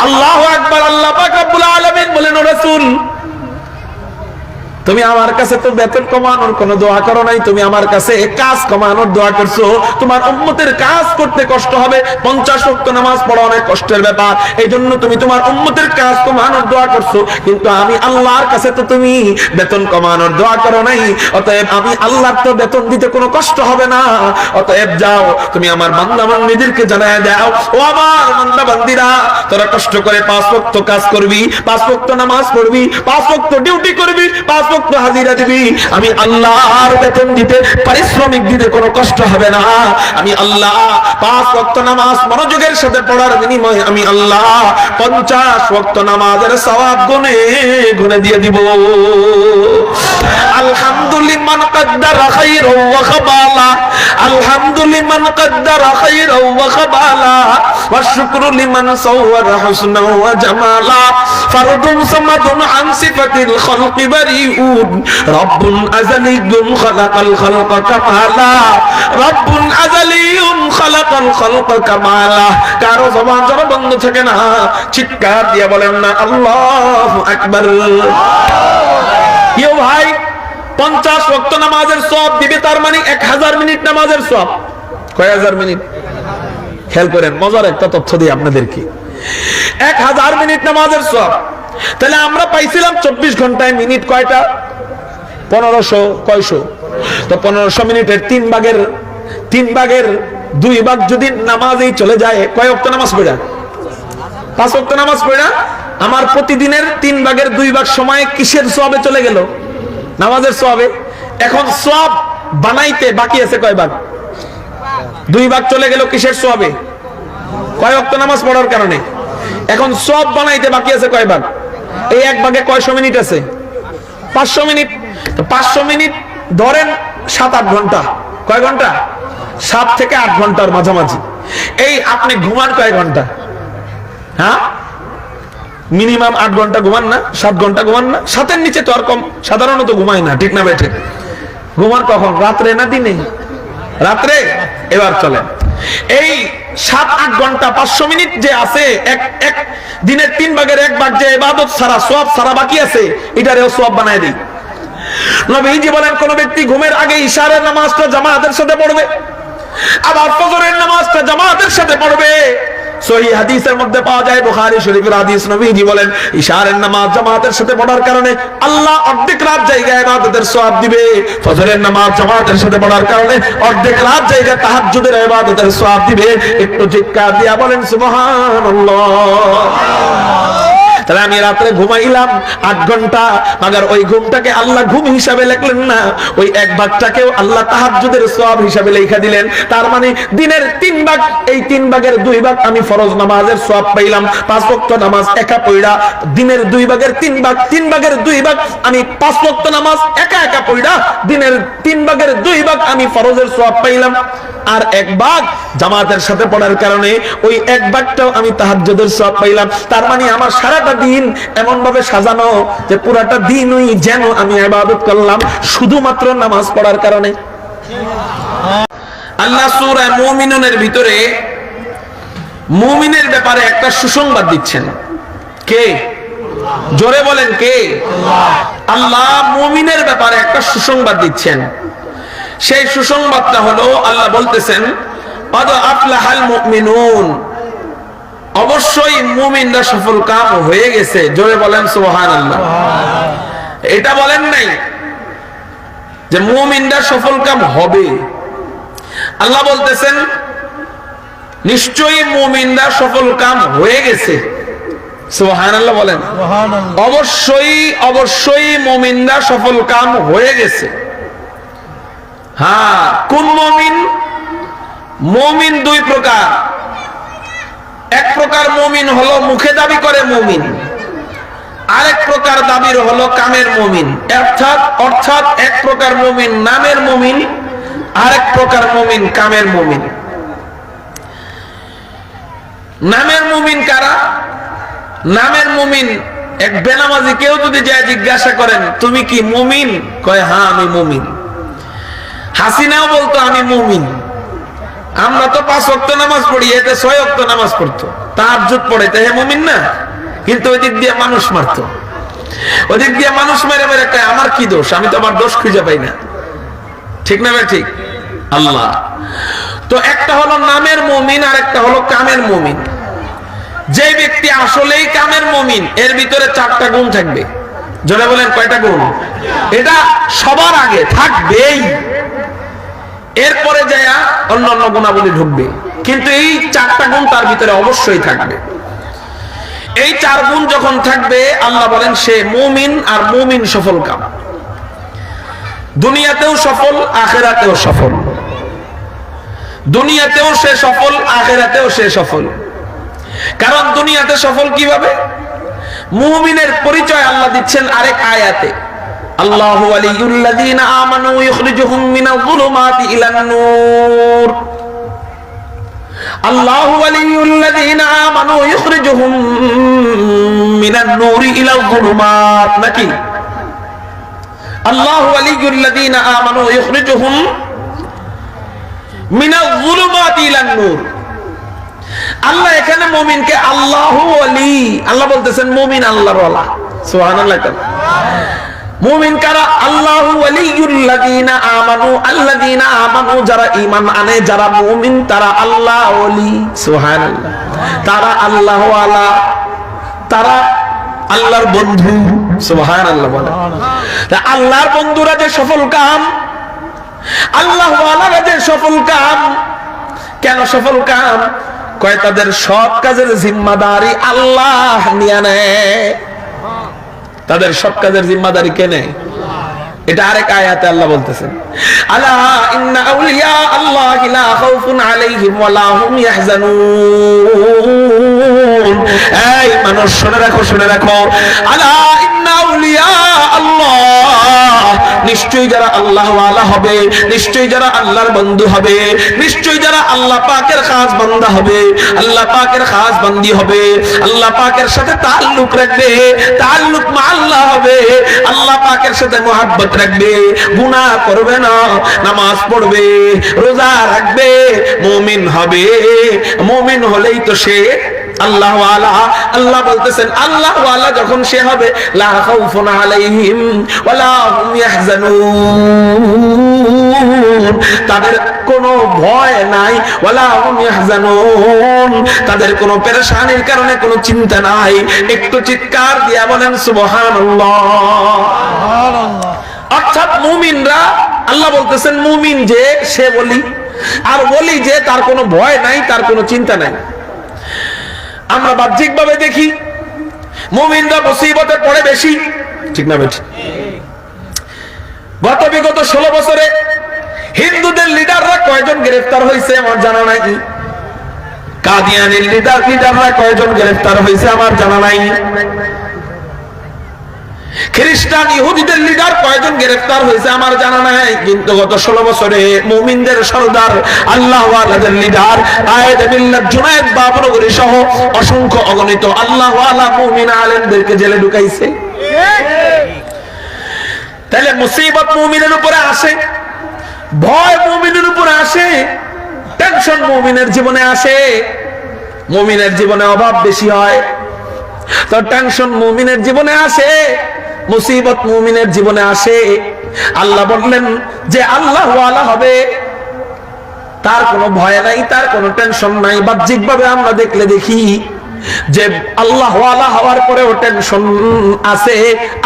আল্লাহু আকবার। আল্লাহ পাক রব্বুল আলামিন বলেন, ও রাসূল, তুমি আমার কাছে তো বেতন কমানোর কোনো দোয়া করো নাই, তুমি আমার কাছে কাজ কমানোর দোয়া করছো। তোমার উম্মতের কাজ করতে কষ্ট হবে, 50 ওয়াক্ত নামাজ পড়া অনেক কষ্টের ব্যাপার, এই জন্য তুমি তোমার উম্মতের কাজ কমানোর দোয়া করছো। কিন্তু আমি আল্লাহর কাছে তো তুমি বেতন কমানোর দোয়া করো নাই, অতএব আমি আল্লাহর তো বেতন দিতে কোনো কষ্ট হবে না। অতএব যাও, তুমি আমার বান্দা বান্দীদেরকে জানায় দাও, ও আমার বান্দা বান্দীরা, তোরা কষ্ট করে 5 ওয়াক্ত কাজ করবি, 5 ওয়াক্ত নামাজ পড়বি, 5 ওয়াক্ত ডিউটি করবি, 5 ওয়াক্ত হাজিরা দিবি। আমি আল্লাহর বেতন দিতে, পারিশ্রমিক দিতে কোনো কষ্ট হবে না। আমি আল্লাহ 5 ওয়াক্ত নামাজ মনোযোগের সাথে পড়ার বিনিময়ে আমি আল্লাহ 50 ওয়াক্ত নামাজের সওয়াব গুনে গুনে দিয়ে দিব। আলহামদুলিল্লাহ কদ্দারা খায়রাও ওয়া খাবালা, আলহামদুলিল্লাহ কদ্দারা খায়রাও ওয়া খাবালা, ওয়া শুকরু লিমান সাওয়ারা হুসনা ওয়া জামালা, ফারদুন সামাদুন আন সিফাতিল খালকি বারিউন, রব্বুন আযালিয়ুন খালাকাল খালকা কামালা, রব্বুন আযালিয়ুন খালাকাল খালকা কামালা। কারো জবান জরা বন্ধ থাকে না, চিৎকার দিয়ে বলেন না আল্লাহু আকবার। ইয়ো ভাই, 50 ওয়াক্ত নামাজের সওয়াব দিবে, তার মানে 1000 মিনিট নামাজের সওয়াব। কয় হাজার মিনিট? খেয়াল করেন, মজার একটা তথ্য দিই আপনাদেরকে। 1000 মিনিট নামাজের সওয়াব। তাহলে আমরা পাইছিলাম 24 ঘন্টায় মিনিট কয়টা? 1500। কয়শো? তো 1500 মিনিটের 3 ভাগের 2 ভাগ যদি নামাজেই চলে যায়, কয় ওয়াক্ত নামাজ পড়া? 5 ওয়াক্ত নামাজ পড়া আমার প্রতিদিনের 3 ভাগের 2 ভাগ সময় কিসের সওয়াবে চলে গেল? নামাজের সওয়াবে। এখন সওয়াব বানাইতে বাকি আছে কয় ভাগ? 2 ভাগ চলে গেল কিসের সওয়াবে? কয় ওয়াক্ত নামাজ পড়ার কারণে। এখন সওয়াব বানাইতে বাকি আছে কয় ভাগ? এই 1 ভাগে কয়শো মিনিট আছে? 500 মিনিট। তো 500 মিনিট ধরেন 7-8 ঘন্টা। কয় ঘন্টা? 7 থেকে 8 ঘন্টার মাঝামাঝি। এই আপনি ঘুমান কয় ঘন্টা? হ্যাঁ, মিনিমাম 8 ঘন্টা ঘুমান না? 7 ঘন্টা ঘুমান না? 7-এর নিচে তো আর কম সাধারণত ঘুমায় না, ঠিক না বেঠে? ঘুমান কখন? রাত্রে না দিনে? রাত্রে। এবার চলেন, এই 7-8 ঘন্টা 500 মিনিট যে আছে, এক দিনের 3 ভাগের 1 ভাগ যে ইবাদত ছাড়া, সওয়াব ছাড়া বাকি আছে, এটারেও সওয়াব বানায় দেই। নবীজি বলেন, কোন ব্যক্তি ঘুমের আগে ইশারের নামাজটা জামাতের সাথে পড়বে, আবার ফজরের নামাজটা জামাতের সাথে পড়বে। সহিহ হাদিসের মধ্যে পাওয়া যায়, বুখারী শরীফের হাদিস, নবীজি বলেন, ইশারের নামাজ জামাতের সাথে পড়ার কারণে আল্লাহ অর্ধেক রাত জায়গায় ইবাদতের সওয়াব দিবে, ফজরের নামাজ জামাতের সাথে পড়ার কারণে অর্ধেক রাত জায়গায় তাহাজ্জুদের ইবাদতের সওয়াব দিবে। একটু চিৎকার দিয়া বলেন সুবহানাল্লাহ। তাহলে আমি রাত্রে ঘুমাইলাম 8 ঘন্টা, মাগার ওই ঘুমটাকে আল্লাহ ঘুম হিসাবে লিখলেন না, ওই 1 ভাগটাকেও আল্লাহ তাহাজ্জুদের সওয়াব হিসাবে লিখে দিলেন। তার মানে দিনের 3 ভাগ, এই 3 ভাগের 2 ভাগ আমি ফরজ নামাজের সওয়াব পাইলাম। 5 ওয়াক্ত নামাজ একা পড়া, দিনের 2 ভাগের 3 ভাগ, 3 ভাগের 2 ভাগ আমি 5 ওয়াক্ত নামাজ একা পড়া, দিনের 3 ভাগের 2 ভাগ আমি ফরজের সওয়াব পাইলাম। আর 1 ভাগ জামাতের সাথে পড়ার কারণে ওই 1 ভাগটাও আমি তাহাজ্জুদের সওয়াব পাইলাম। তার মানে আমার সারাটা দিন এমন ভাবে সাজানো যে পুরাটা দিনই যেন আমি ইবাদত করলাম শুধুমাত্র নামাজ পড়ার কারণে। আল্লাহ সূরা মুমিনুনের ভিতরে মুমিনের ব্যাপারে একটা সুসংবাদ দিচ্ছেন। কে? জোরে বলেন কে? আল্লাহ মুমিনের ব্যাপারে একটা সুসংবাদ দিচ্ছেন। সেই সুসংবাদটা হলো, আল্লাহ বলতেছেন, ক্বাদ আফলাহাল মুমিনুন, অবশ্যই মুমিনরা সফল কাম হয়ে গেছে। জোরে বলেন সুবহানাল্লাহ। এটা বলেন নাই যে মুমিনরা সফল কাম হবে। আল্লাহ বলতেছেন নিশ্চয়ই মুমিনরা সফল কাম হয়ে গেছে। সুবহানাল্লাহ বলেন। অবশ্যই মুমিনরা সফল কাম হয়ে গেছে। হ্যাঁ, কোন মুমিন? মুমিন 2 প্রকার। এক প্রকার মুমিন হলো মুখে দাবি করে মুমিন, আরেক প্রকার দাবির হলো কামের মুমিন। অর্থাৎ এক প্রকার মুমিন নামের মুমিন, আরেক প্রকার মুমিন কামের মুমিন। নামের মুমিন কারা? নামের মুমিন এক বেনামাজি কেউ যদি যায় জিজ্ঞাসা করেন তুমি কি মুমিন, কয় হ্যাঁ আমি মুমিন। হাসিনাও বলতো আমি মুমিন, আমরা তো 5 ওয়াক্ত নামাজ পড়ি, এতে 6 ওয়াক্ত নামাজ পড়তো, তাহাজ্জুদ পড়ে, হে মুমিন না? কিন্তু ওই দিক দিয়ে মানুষ মারতো, ওই দিক দিয়ে মানুষ মেরে মেরে কয় আমার কি দোষ, আমি তো আমার দোষ খুঁজে পাই না। ঠিক না ভাই? ঠিক। আল্লাহ তো একটা হলো নামের মুমিন আর একটা হলো কামের মুমিন। যে ব্যক্তি আসলেই কামের মুমিন, এর ভিতরে 4টা গুণ থাকবে। জোরে বলেন কয়টা গুণ? এটা সবার আগে থাকবেই, এরপরে যায় অন্যান্য গুণাবলী ঢুকবে, কিন্তু এই 4টা গুণ তার ভিতরে অবশ্যই থাকবে। এই 4 গুণ যখন থাকবে, আল্লাহ বলেন সে মুমিন, আর মুমিন সফল কাম, দুনিয়াতেও সফল আখিরাতেও সফল। দুনিয়াতেও সে সফল, আখিরাতেও সে সফল। কারণ দুনিয়াতে সফল কিভাবে? মুমিনের পরিচয় আল্লাহ দিচ্ছেন আরেক আয়াতে, আল্লাহু ওয়ালিয়ুল্লাযীনা আমানু ইখরিজুহুম মিনাল যুলুমাতি ইলান নূর। আল্লাহু ওয়ালিয়ুল্লাযীনা আমানু ইখরিজুহুম মিনান নূরি ইলাল যুলুমাত, নাকি আল্লাহু ওয়ালিয়ুল্লাযীনা আমানু ইখরিজুহুম মিনাল যুলুমাতি ইলান নূর। আল্লাহ এখানে মুমিনকে আল্লাহু ওয়ালি, আল্লাহ বলতেছেন মুমিন আল্লাহর ওয়ালা। সুবহানাল্লাহ। মুমিন কারা? আল্লাহু ওয়ালিয়ুল্লাযীনা আমানু, আল্লাযীনা আমানু যারা ঈমান আনে, যারা মুমিন তারা আল্লাহ ওয়ালি। সুবহানাল্লাহ। তারা আল্লাহ ওয়ালা, তারা আল্লাহর বন্ধু। সুবহানাল্লাহ বলে। তা আল্লাহর বন্ধুরা যে সফল কাম, আল্লাহ ওয়ালারা যে সফল কাম। কেন সফল কাম? কয় তাদের সব কাজের জিম্মাদারি আল্লাহ নিয়ে নেয়। তাদের সব কাজের জিম্মাদারি কে নেয়? এটা আরেক আয়াতে আল্লাহ বলতেছেন, আলা ইন্না আউলিয়া আল্লাহি লা খাউফুন আলাইহিম ওয়া লা হুম ইয়াহজানুন। এই মানুষ শুনে রাখো, শুনে রাখো, আলা ইন্না আউলিয়া আল্লাহ, নিশ্চয়ই যারা আল্লাহ ওয়ালা হবে, নিশ্চয়ই যারা আল্লাহর বন্ধু হবে, নিশ্চয়ই যারা আল্লাহ পাকের খাস বান্দা হবে, আল্লাহ পাকের খাস বান্দি হবে, আল্লাহ পাকের সাথে তাআল্লুক রাখবে, তাআল্লুক মা আল্লাহ হবে, আল্লাহ পাকের সাথে মুহাব্বত রাখবে, গুনাহ করবে না, নামাজ পড়বে, রোজা রাখবে, মুমিন হবে। মুমিন হলেই তো সে আল্লাহ ওয়ালা। আল্লাহ বলতেছেন আল্লাহ ওয়ালা যখন সে হবে, লা খাউফুন আলাইহিম ওয়া লা হুম ইয়াহজানুন, তাদের কোনো ভয় নাই, ওয়া লা হুম ইয়াহজানুন, তাদের কোনো পেরেশানির কারণে কোনো চিন্তা নাই। একটু চিৎকার দিয়া বলেন সুবহানাল্লাহ। সুবহানাল্লাহ। অর্থাৎ মুমিনরা, আল্লাহ বলতেছেন মুমিন যে সে ওলি, আর ওলি যে তার কোনো ভয় নাই, তার কোনো চিন্তা নাই। আমরা বাহ্যিকভাবে দেখি মুমিনরা মুসিবতে পড়ে বেশি, ঠিক না বেশি? গত বিগত 16 বছরে হিন্দুদের লিডাররা কয়জন গ্রেফতার হয়েছে আমার জানা নাই। কাদিয়ানির লিডাররা কয়জন গ্রেফতার হয়েছে আমার জানা নাই। খ্রিস্টান ইহুদিদের লিডার কয়জন গ্রেফতার হয়েছে আমার জানা নাই। কিন্তু গত 16 বছরে মুমিনদের সরদার, আল্লাহ ওয়ালাদের লিডার আয়েদ মিল্লাত জুনায়েদ বাবনগরী সহ অসংখ্য অগণিত আল্লাহ ওয়ালা মুমিন আলেমদেরকে জেলে ঢুকাইছে। তাহলে মুসিবত মুমিনের উপরে আসে, ভয় মুমিনের উপরে আসে, টেনশন মুমিনের জীবনে আসে। মুমিনের জীবনে অভাব বেশি হয়, তো টেনশন মুমিনের জীবনে আসে, মুসিবত মুমিনের জীবনে আসে। আল্লাহ বললেন যে আল্লাহ ওয়ালা হবে, তার কোনো ভয় নাই, তার কোনো টেনশন নাই। বাহ্যিকভাবে আমরা দেখলে দেখি যে আল্লাহ ওয়ালা হওয়ার পরেও টেনশন আছে,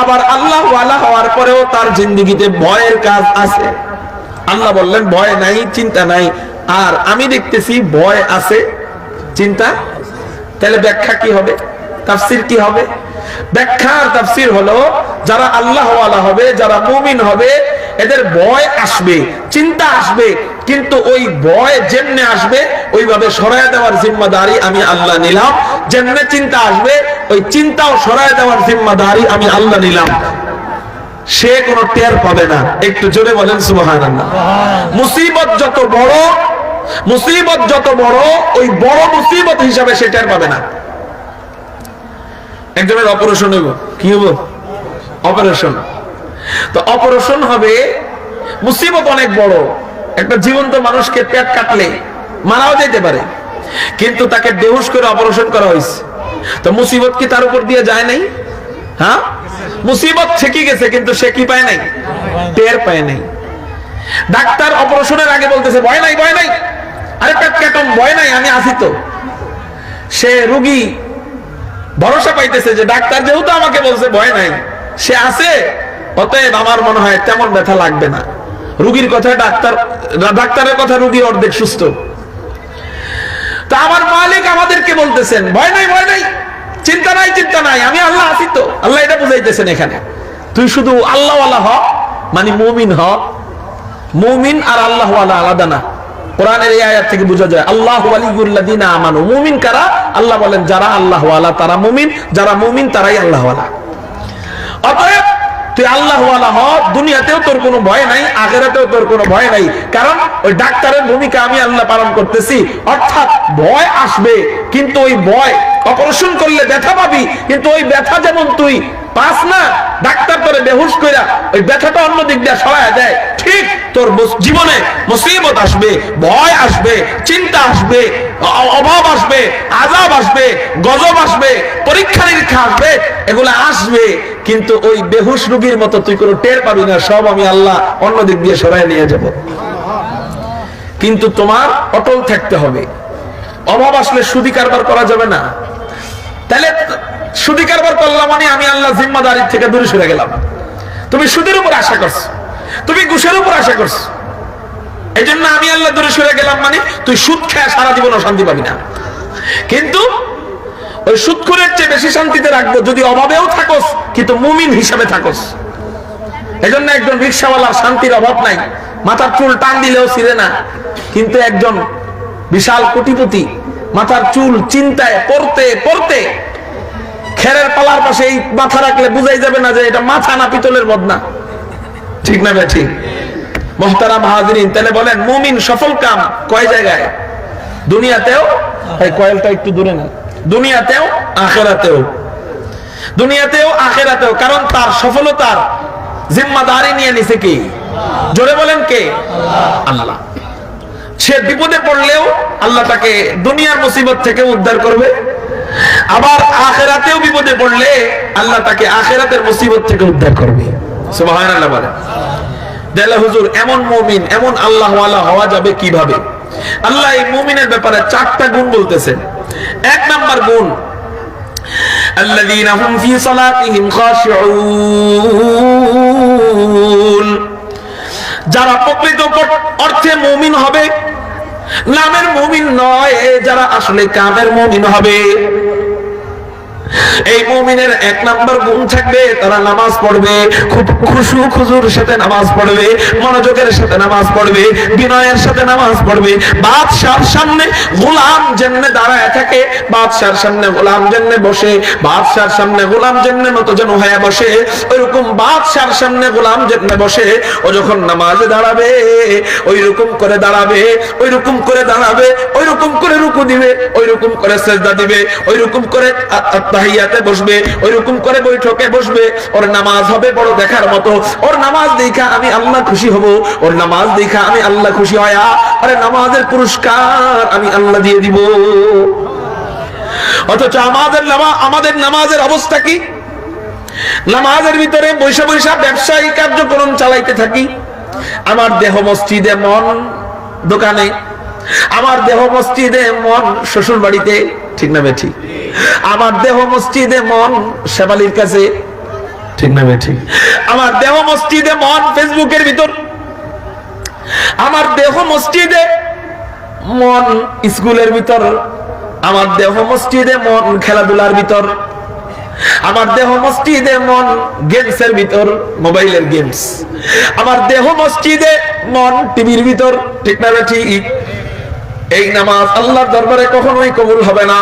আবার আল্লাহ ওয়ালা হওয়ার পরেও তার জিন্দেগিতে ভয়ের কাজ আছে। আল্লাহ বললেন ভয় নাই, চিন্তা নাই, আর আমি দেখতেছি ভয় আছে, চিন্তা। তাহলে ব্যাখ্যা কি হবে? তাফসীর কি হবে? ব্যাখ্যা আর তাফসীর হলো, যারা আল্লাহ ওয়ালা হবে, যারা মুমিন হবে, এদের ভয় আসবে, চিন্তা আসবে, কিন্তু ওই ভয় যেমনে আসবে ওইভাবে সরায় দেওয়ার জিম্মাদারি আমি আল্লাহ নিলাম। যেমনে চিন্তা আসবে ওই চিন্তাও সরায় দেওয়ার জিম্মাদারি আমি আল্লাহ নিলাম। সে কোনো টের পাবে না। একটু জোরে বলেন সুবহানাল্লাহ। মুসিবত যত বড়, মুসিবত যত বড়, ওই বড় মুসিবত হিসাবে সে টের পাবে না। একজনের অপারেশন হইব, কি হইব? অপারেশন। তো অপারেশন হবে, মুসিবত অনেক বড়। একটা জীবন্ত মানুষকে পেট কাটলে মারাও যেতে পারে, কিন্তু তাকে বেহুশ করে অপারেশন করা হয়েছে। তো মুসিবত কি তার উপর দিয়ে যায় নাই? হ্যাঁ, মুসিবত ঠিকই গেছে, কিন্তু সে কি পায় নাই? টের পায় নাই। ডাক্তার অপারেশনের আগে বলতেছে ভয় নাই, ভয় নাই, আরে পেট কাটুন, ভয় নাই, আমি আছি তো। সে রোগী ভরসা পাইতেছে যে ডাক্তার যেহেতু আমাকে বলছে ভয় নাই, সে আছে, অতএব আমার মনে হয় তেমন ব্যথা লাগবে না। রোগীর কথা ডাক্তারের কথা রোগী অর্ধেক সুস্থ। তা আমার মালিক আমাদেরকে বলতেছেন ভয় নাই, ভয় নাই, চিন্তা নাই, চিন্তা নাই, আমি আল্লাহ আছি তো। আল্লাহ এটা বুঝাইতেছেন এখানে, তুই শুধু আল্লাহওয়ালা হ, মানে মুমিন হ। মুমিন আর আল্লাহওয়ালা আলাদা না। কোরআনের এই আয়াত থেকে বোঝা যায় আল্লাহু ওয়ালিয়ুল্লাযিনা আমানু। মুমিন কারা? আল্লাহ বলেন যারা আল্লাহওয়ালা তারা মুমিন, যারা মুমিন তারাই আল্লাহওয়ালা। অতএব তুই আল্লাহওয়ালা হ, দুনিয়াতেও তোর কোনো ভয় নাই, আখিরাতেও তোর কোনো ভয় নাই। কারণ ওই ডাক্তারের ভূমিকা আমি আল্লাহ পালন করতেছি। অর্থাৎ ভয় আসবে, কিন্তু ওই ভয়, অপারেশন করলে ব্যথা পাবি, কিন্তু ওই ব্যথা যেমন তুই পাস না, ডাক্তার তোরে বেহুশ কইরা ওই ব্যথাটা অন্য দিক দিয়ে সরায় দেয়, ঠিক তোর জীবনে মুসিবত আসবে, ভয় আসবে, চিন্তা আসবে, অভাব আসবে, আযাব আসবে, গজব আসবে, পরীক্ষা নিরীক্ষা আসবে, এগুলো আসবে, কিন্তু ওই বেহুশ রোগীর মতো তুই কোনো টের পাবি না। সব আমি আল্লাহ অন্য দিক দিয়ে সরায় নিয়ে যাব। কিন্তু তোমার অটল থাকতে হবে। অভাব আসলে সুদি কারবার করা যাবে না। তাহলে সুদি কারবার করলাম মানে আমি আল্লাহ জিম্মাদারির থেকে দূরে সরে গেলাম। তুমি সুদের উপর আশা করছো, তুমি ঘুষের উপর আশা করছো, এই জন্য আমি আল্লাহ দূরে সরে গেলাম মানে তুই সুদ খেয়ে সারা জীবন শান্তি পাবি না। কিন্তু ওই সুদখোরের চেয়ে বেশি শান্তিতে রাখবো যদি অভাবেও থাকোস, কিন্তু মুমিন হিসাবে থাকোস। এই জন্য একজন রিকশাওয়ালার শান্তির অভাব নাই, মাথার চুল টান দিলেও ছিঁড়ে না। কিন্তু একজন বিশাল কোটিপতি মাথার চুল চিন্তায় পড়তে পড়তে খেরের পালার পাশে এই মাথা রাখলে বুঝাই যাবে না যে এটা মাথা না পিতলের বদনা। ঠিক না ভাই? ঠিক। মুহতারাম হাজিরিন, তাহলে বলেন মুমিন সফল কাম কয় জায়গায়? দুনিয়াতেও, ভাই কয়েলটা একটু দূরে না, দুনিয়াতেও আখিরাতেও। দুনিয়াতেও আখিরাতেও, কারণ তার সফলতার জিম্মাদারি নিয়ে নিছে কি? জোরে বলেন কে? আল্লাহ। সে বিপদে পড়লেও আল্লাহ তাকে দুনিয়ার মুসিবত থেকে উদ্ধার করবে, আবার আখিরাতেও বিপদে পড়লে আল্লাহ তাকে আখিরাতের মুসিবত থেকে উদ্ধার করবে। সুবহানাল্লাহ বলেন। দেলা হুজুর, এমন মুমিন, এমন আল্লাহওয়ালা হওয়া যাবে কিভাবে? আল্লাহ এই মুমিনের ব্যাপারে 4টা গুণ বলতেছেন। 1 নাম্বার গুণ, আল্লাযীনা হুম ফী সালাতিহিম খাশিউন। যারা প্রকৃত অর্থে মুমিন হবে, নামের মুমিন নয়, যারা আসলে কামের মুমিন হবে। এই মুমিনের 1 নাম্বার গুণ থাকবে, তারা নামাজ পড়বে, খুব খুশু খুজুর সাথে নামাজ পড়বে, মনোযোগের সাথে নামাজ পড়বে, বিনয়ের সাথে নামাজ পড়বে। বাদশার সামনে গোলাম যেমনে দাঁড়ায় থাকে, বাদশার সামনে গোলাম যেমনে বসে, বাদশার সামনে গোলাম যেমনে নতজন হয়ে বসে, ওইরকম বাদশার সামনে গোলাম যেমনে বসে, ও যখন নামাজে দাঁড়াবে ওইরকম করে দাঁড়াবে, ওইরকম করে দাঁড়াবে, ওইরকম করে রুকু দিবে, ওইরকম করে সিজদা দিবে, ওইরকম করে তাহিয়াতে বসবে, ওইরকম করে বৈঠকে বসবে। ওর নামাজ হবে বড় দেখার মতো। ওর নামাজ দেখা আমি আল্লাহ খুশি হব, ওর নামাজ দেখা আমি আল্লাহ খুশি হয়া আরে নামাজের পুরস্কার আমি আল্লাহ দিয়ে দিব। অথচ আমাদের নামাজের অবস্থা কি? নামাজের ভিতরে বৈশা বৈশা ব্যবসায়ী কার্যক্রম চালাইতে থাকি। আমার দেহ মসজিদে, মন দোকানে, আমার দেহ মসজিদে, মন শ্বশুর বাড়িতে। ঠিক না বেঠি? আমার দেহ মসজিদে, মন শেফালির কাছে। ঠিক না বেঠি? আমার দেহ মসজিদে, মন ফেসবুকের ভিতর। আমার দেহ মসজিদে, মন স্কুলের ভিতর। আমার দেহ মসজিদে, মন খেলাধুলার ভিতর। আমার দেহ মসজিদে, মন গেমসের ভিতর, মোবাইলের গেমস। আমার দেহ মসজিদে, মন টিভির ভিতর। ঠিক না বেঠি? এই নামাজ আল্লাহর দরবারে কখনোই কবুল হবে না।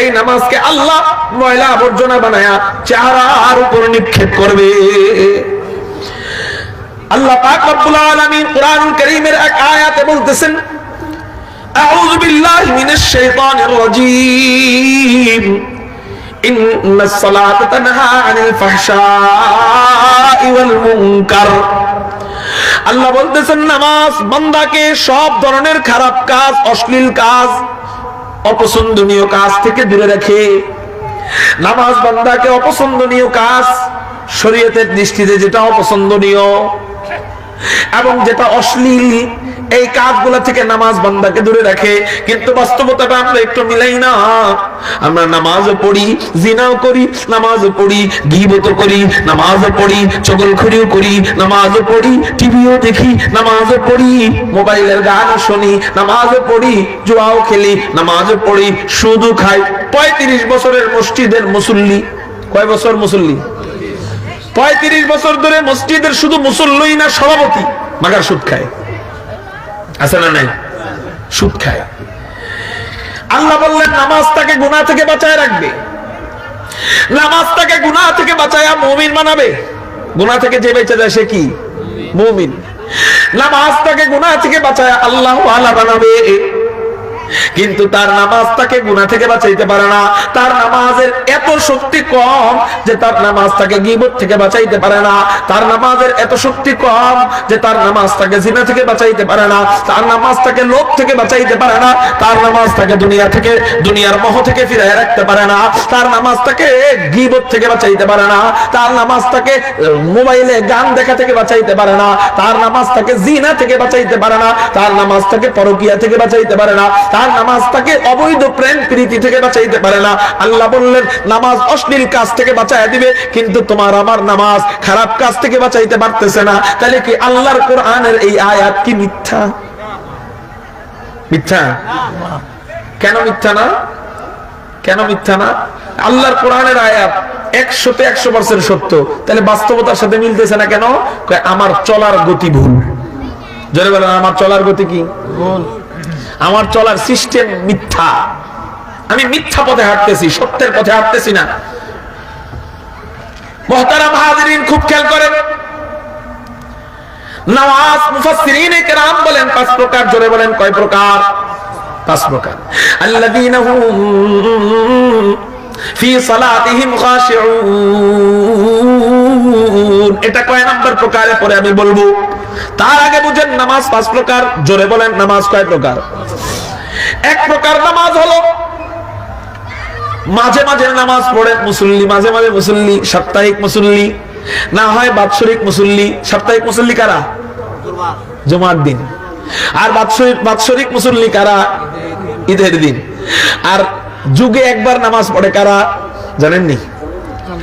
এই নামাজকে আল্লাহ ময়লা আবর্জনা বানায়া চেহারার উপর নিক্ষেপ করবে। আল্লাহ পাক রব্বুল আলামিন কুরআনুল কারীমের এক আয়াতে বলতেছেন, আউযু বিল্লাহি মিনাশ শাইতানির রাজীম, ইন্নাস সালাতা তানহা আনিল ফাহশাই ওয়াল মুনকার। আল্লাহ বলতেছেন নামাজ বান্দাকে সব ধরনের খারাপ কাজ, অশ্লীল কাজ, অপছন্দনীয় কাজ থেকে দূরে রাখে। নামাজ বান্দাকে অপছন্দনীয় কাজ, শরীয়তের দৃষ্টিতে যেটা অপছন্দনীয় এবং যেটা অশ্লীল, এই কাজগুলো থেকে নামাজ বান্দাকে দূরে রাখে। কিন্তু বাস্তবতাটা আমরা একটু মিলাই না। আমরা নামাজও পড়ি, জিনাও করি, নামাজও পড়ি, গীবতও করি, নামাজও পড়ি, চগলখড়িও করি, নামাজও পড়ি, টিভিও দেখি, নামাজও পড়ি, মোবাইলের গানও শুনি, নামাজও পড়ি, জুয়াও খেলি, নামাজও পড়ি, সুদও খাই। 35 বছরের মসজিদের মুসল্লি, কয় বছর মুসল্লি? 35 বছর ধরে মসজিদের শুধু মুসল্লি না, সভাপতি, মাগার সুদ খায়। আছে না নাই? সুদ খায়। আল্লাহ বললেন নামাজ তাকে গুনাহ থেকে বাঁচায় রাখবে, নামাজ তাকে গুনাহ থেকে বাঁচায় মুমিন বানাবে। গুনাহ থেকে যে বেঁচে যায় সে কি? মুমিন। নামাজ তাকে গুনাহ থেকে বাঁচায় আল্লাহ ওয়ালা বানাবে। কিন্তু তার নামাজ তাকে গুনাহ থেকে বাঁচাইতে পারে না। তার নামাজের এত শক্তি কম যে তার নামাজ তাকে গীবত থেকে বাঁচাইতে পারে না। তার নামাজের এত শক্তি কম যে তার নামাজ তাকে জিনা থেকে বাঁচাইতে পারে না। তার নামাজ তাকে লোভ থেকে বাঁচাইতে পারে না। তার নামাজ তাকে দুনিয়া থেকে, দুনিয়ার মোহ থেকে ফিরিয়ে রাখতে পারে না। তার নামাজ তাকে গীবত থেকে বাঁচাইতে পারে না। তার নামাজ তাকে মোবাইলে গান দেখা থেকে বাঁচাইতে পারে না। তার নামাজ তাকে জিনা থেকে বাঁচাইতে পারে না। তার নামাজ তাকে পরকীয়া থেকে বাঁচাইতে পারে না। তার নামাজ তাকে অবৈধ প্রেম প্রীতি থেকে বাঁচাইতে পারে না। আল্লাহ বললেন নামাজ অশ্লীল কাজ থেকে বাঁচায় দিবে, কিন্তু তোমার আমার নামাজ খারাপ কাজ থেকে বাঁচাইতে পারতেছে না। তাহলে কি আল্লাহর কোরআনের এই আয়াত কি মিথ্যা? মিথ্যা কেন? মিথ্যা না কেন? মিথ্যা না। আল্লাহর কোরআনের আয়াত 100তে 100% সত্য, তাহলে বাস্তবতার সাথে মিলতেছে না কেন? আমার চলার গতি ভুল। জোরে বলেন, আমার চলার গতি কি ভুল, আমার চলার সিস্টেম মিথ্যা, আমি মিথ্যা পথে হাঁটতেছি, সত্যের পথে হাঁটতেছি না। মুহতারাম হাজিরিন, খুব খেয়াল করেন, নামাজ মুফাসসিরিনে কেরাম বলেন 5 প্রকার। জোরে বলেন, কয় প্রকার? 5 প্রকার। আল্লাযীনা হুম ফি সালাতিহিম খাশিউন, এটা কয় নাম্বার প্রকারে পরে আমি বলবো। তার আগে বুঝেন নামাজ 5 প্রকার। জোরে বলেন, নামাজ কয় প্রকার? 1 প্রকার নামাজ হলো মাঝে মাঝে নামাজ পড়ে মুসল্লি, মাঝে মাঝে মুসল্লি, সাপ্তাহিক মুসল্লি, না হয় বাৎসরিক মুসল্লি। সাপ্তাহিক মুসল্লি কারা? জুমার দিন। আর বাৎসরিক মুসল্লি কারা? ঈদের দিন। আর যুগে একবার নামাজ পড়ে কারা জানেননি?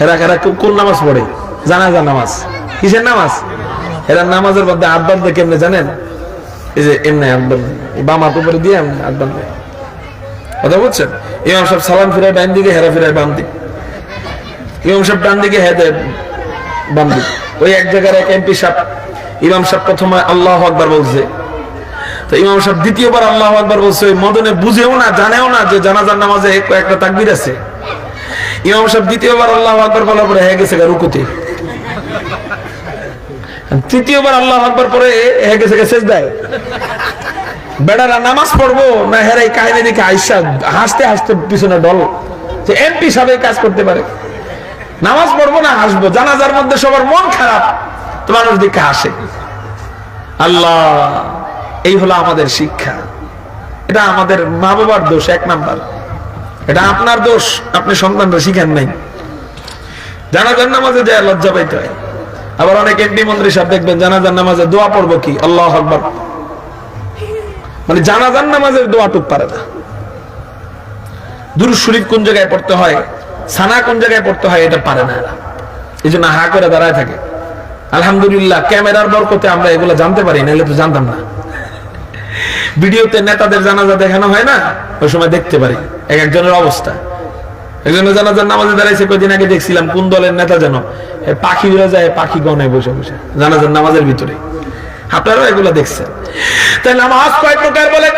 এরা কারা? কোন নামাজ পড়ে? জানাজা নামাজ। কিসের নামাজ? এরা নামাজের মধ্যে হাত বাঁধবে কেমনে জানেন? এই যে এমনি হাত বাঁধবে, বাম হাত উপরে দিয়ে হাত বাঁধবে। কথা বলছেন? ইমাম সাহেব সালাম ফিরায় ডান দিকে, হেরা ফিরায় বাম দিকে। ইমাম সাহেব ডান দিকে, হেদে বাম দিকে। ওই এক জায়গার এক এমপি সাহেব, ইমাম সাহেব প্রথমে আল্লাহু আকবার বলছে, তো ইমাম সাহেব দ্বিতীয়বার আল্লাহু আকবার বলছে। ওই মদনে বুঝেও না, জানেও না যে জানাজার নামাজে কয়েকটা তাকবীর আছে। ইমাম সাহেব দ্বিতীয়বার আল্লাহু আকবার বলার পরে হয়ে গেছে রুকুতে। তৃতীয়বার আল্লাহু আকবার পরে হয়ে গেছে সিজদায়। বেড়ারা নামাজ পড়বো না হেরাই কাহিনী দেখে আইসা হাসতে হাসতে পিছনে ডল, যে এমপি সাহেব কাজ করতে পারে। নামাজ পড়বো না হাসবো, জানাজার মধ্যে সবার মন খারাপ, তো মানুষ দিকে হাসে। আল্লাহ, এই হলো আমাদের শিক্ষা। এটা আমাদের মা বাবার দোষ 1 নাম্বার। এটা আপনার দোষ, আপনি সন্তানরা শিখেন নাই। জানাজার নামাজে যায় লজ্জা পাইতে হয়। আবার অনেক এমপি মন্ত্রী সাহেব দেখবেন জানাজার নামাজে দোয়া পড়বো কি আল্লাহু আকবার, মানে জানাজার নামাজের দোয়াটুক পারে না। দুরূদ শরীফ কোন জায়গায় পড়তে হয়, সানা কোন জায়গায় পড়তে হয়, এটা পারে না এরা। এই জন্য হা করে দাঁড়ায় থাকে। আলহামদুলিল্লাহ ক্যামেরার বরকতে আমরা এগুলো জানতে পারি, নাহলে তো জানতাম না। ভিডিওতে নেতাদের জানাজা দেখানো হয় না, ওই সময় দেখতে পারি এক একজনের অবস্থা। একজনের জানাজার নামাজে দাঁড়াইছে, কয়েকদিন আগে দেখছিলাম, কোন দলের নেতা যেন পাখি উড়ে যায়, পাখি গনে বসে বসে জানাজার নামাজের ভিতরে। আপনারাও এগুলো দেখছেন। তাই নামাজ কয় প্রকার বলেন?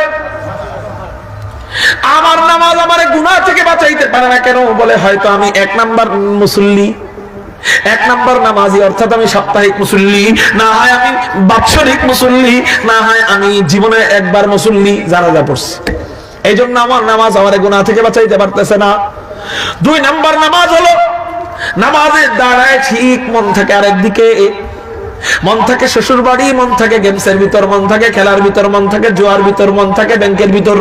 আমার নামাজ আমারে গুনাহ থেকে বাঁচাইতে পারে না। কেন বলে? হয়তো আমি 1 নাম্বার মুসল্লি, 1 নাম্বার নামাজি, অর্থাৎ আমি সাপ্তাহিক মুসল্লি, না হয় আমি বাৎসরিক মুসল্লি, না হয় আমি জীবনে একবার মুসল্লি জানাজা পড়ছি। এই জন্য আমার নামাজ আমারে গুনাহ থেকে বাঁচাইতে পারতেছে না। 2 নাম্বার নামাজ হলো নামাজে দাঁড়ায় ঠিক মন থাকে আরেকদিকে, মন থাকে শ্বশুর বাড়ি, মন থাকে গেমসের ভিতর, মন থাকে খেলার ভিতর, মন থাকে জুয়ার ভিতর, মন থাকে ব্যাংকের ভিতর,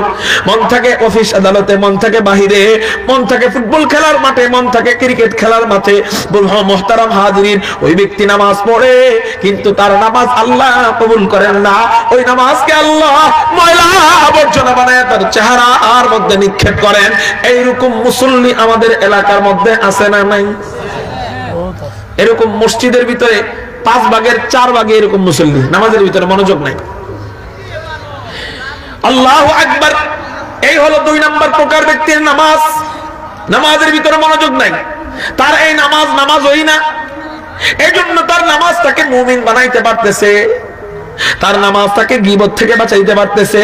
মন থাকে অফিস আদালতে, মন থাকে বাহিরে, মন থাকে ফুটবল খেলার মাঠে, মন থাকে ক্রিকেট খেলার মাঠে। মুহতারাম হাজিরিন, ওই ব্যক্তি নামাজ পড়ে কিন্তু তার নামাজ আল্লাহ কবুল করেন না। ওই নামাজকে আল্লাহ ময়লা আবর্জনা বানায় তার চেহারার মধ্যে নিক্ষেপ করেন। এইরকম মুসল্লি আমাদের এলাকার মধ্যে আছে না নাই? এরকম মসজিদের ভিতরে 5 ভাগের 4 ভাগে এরকম মুসল্লি নামাজের ভিতরে মনোযোগ নাই। আল্লাহু আকবার। এই হলো 2 নম্বর প্রকার ব্যক্তির নামাজ, নামাজের ভিতরে মনোযোগ নাই। তার এই নামাজ হই না, এই জন্য তার নামাজ তাকে মুমিন বানাইতে পারতেছে, তার নামাজ তাকে গীবত থেকে বাঁচাইতে পারতেছে,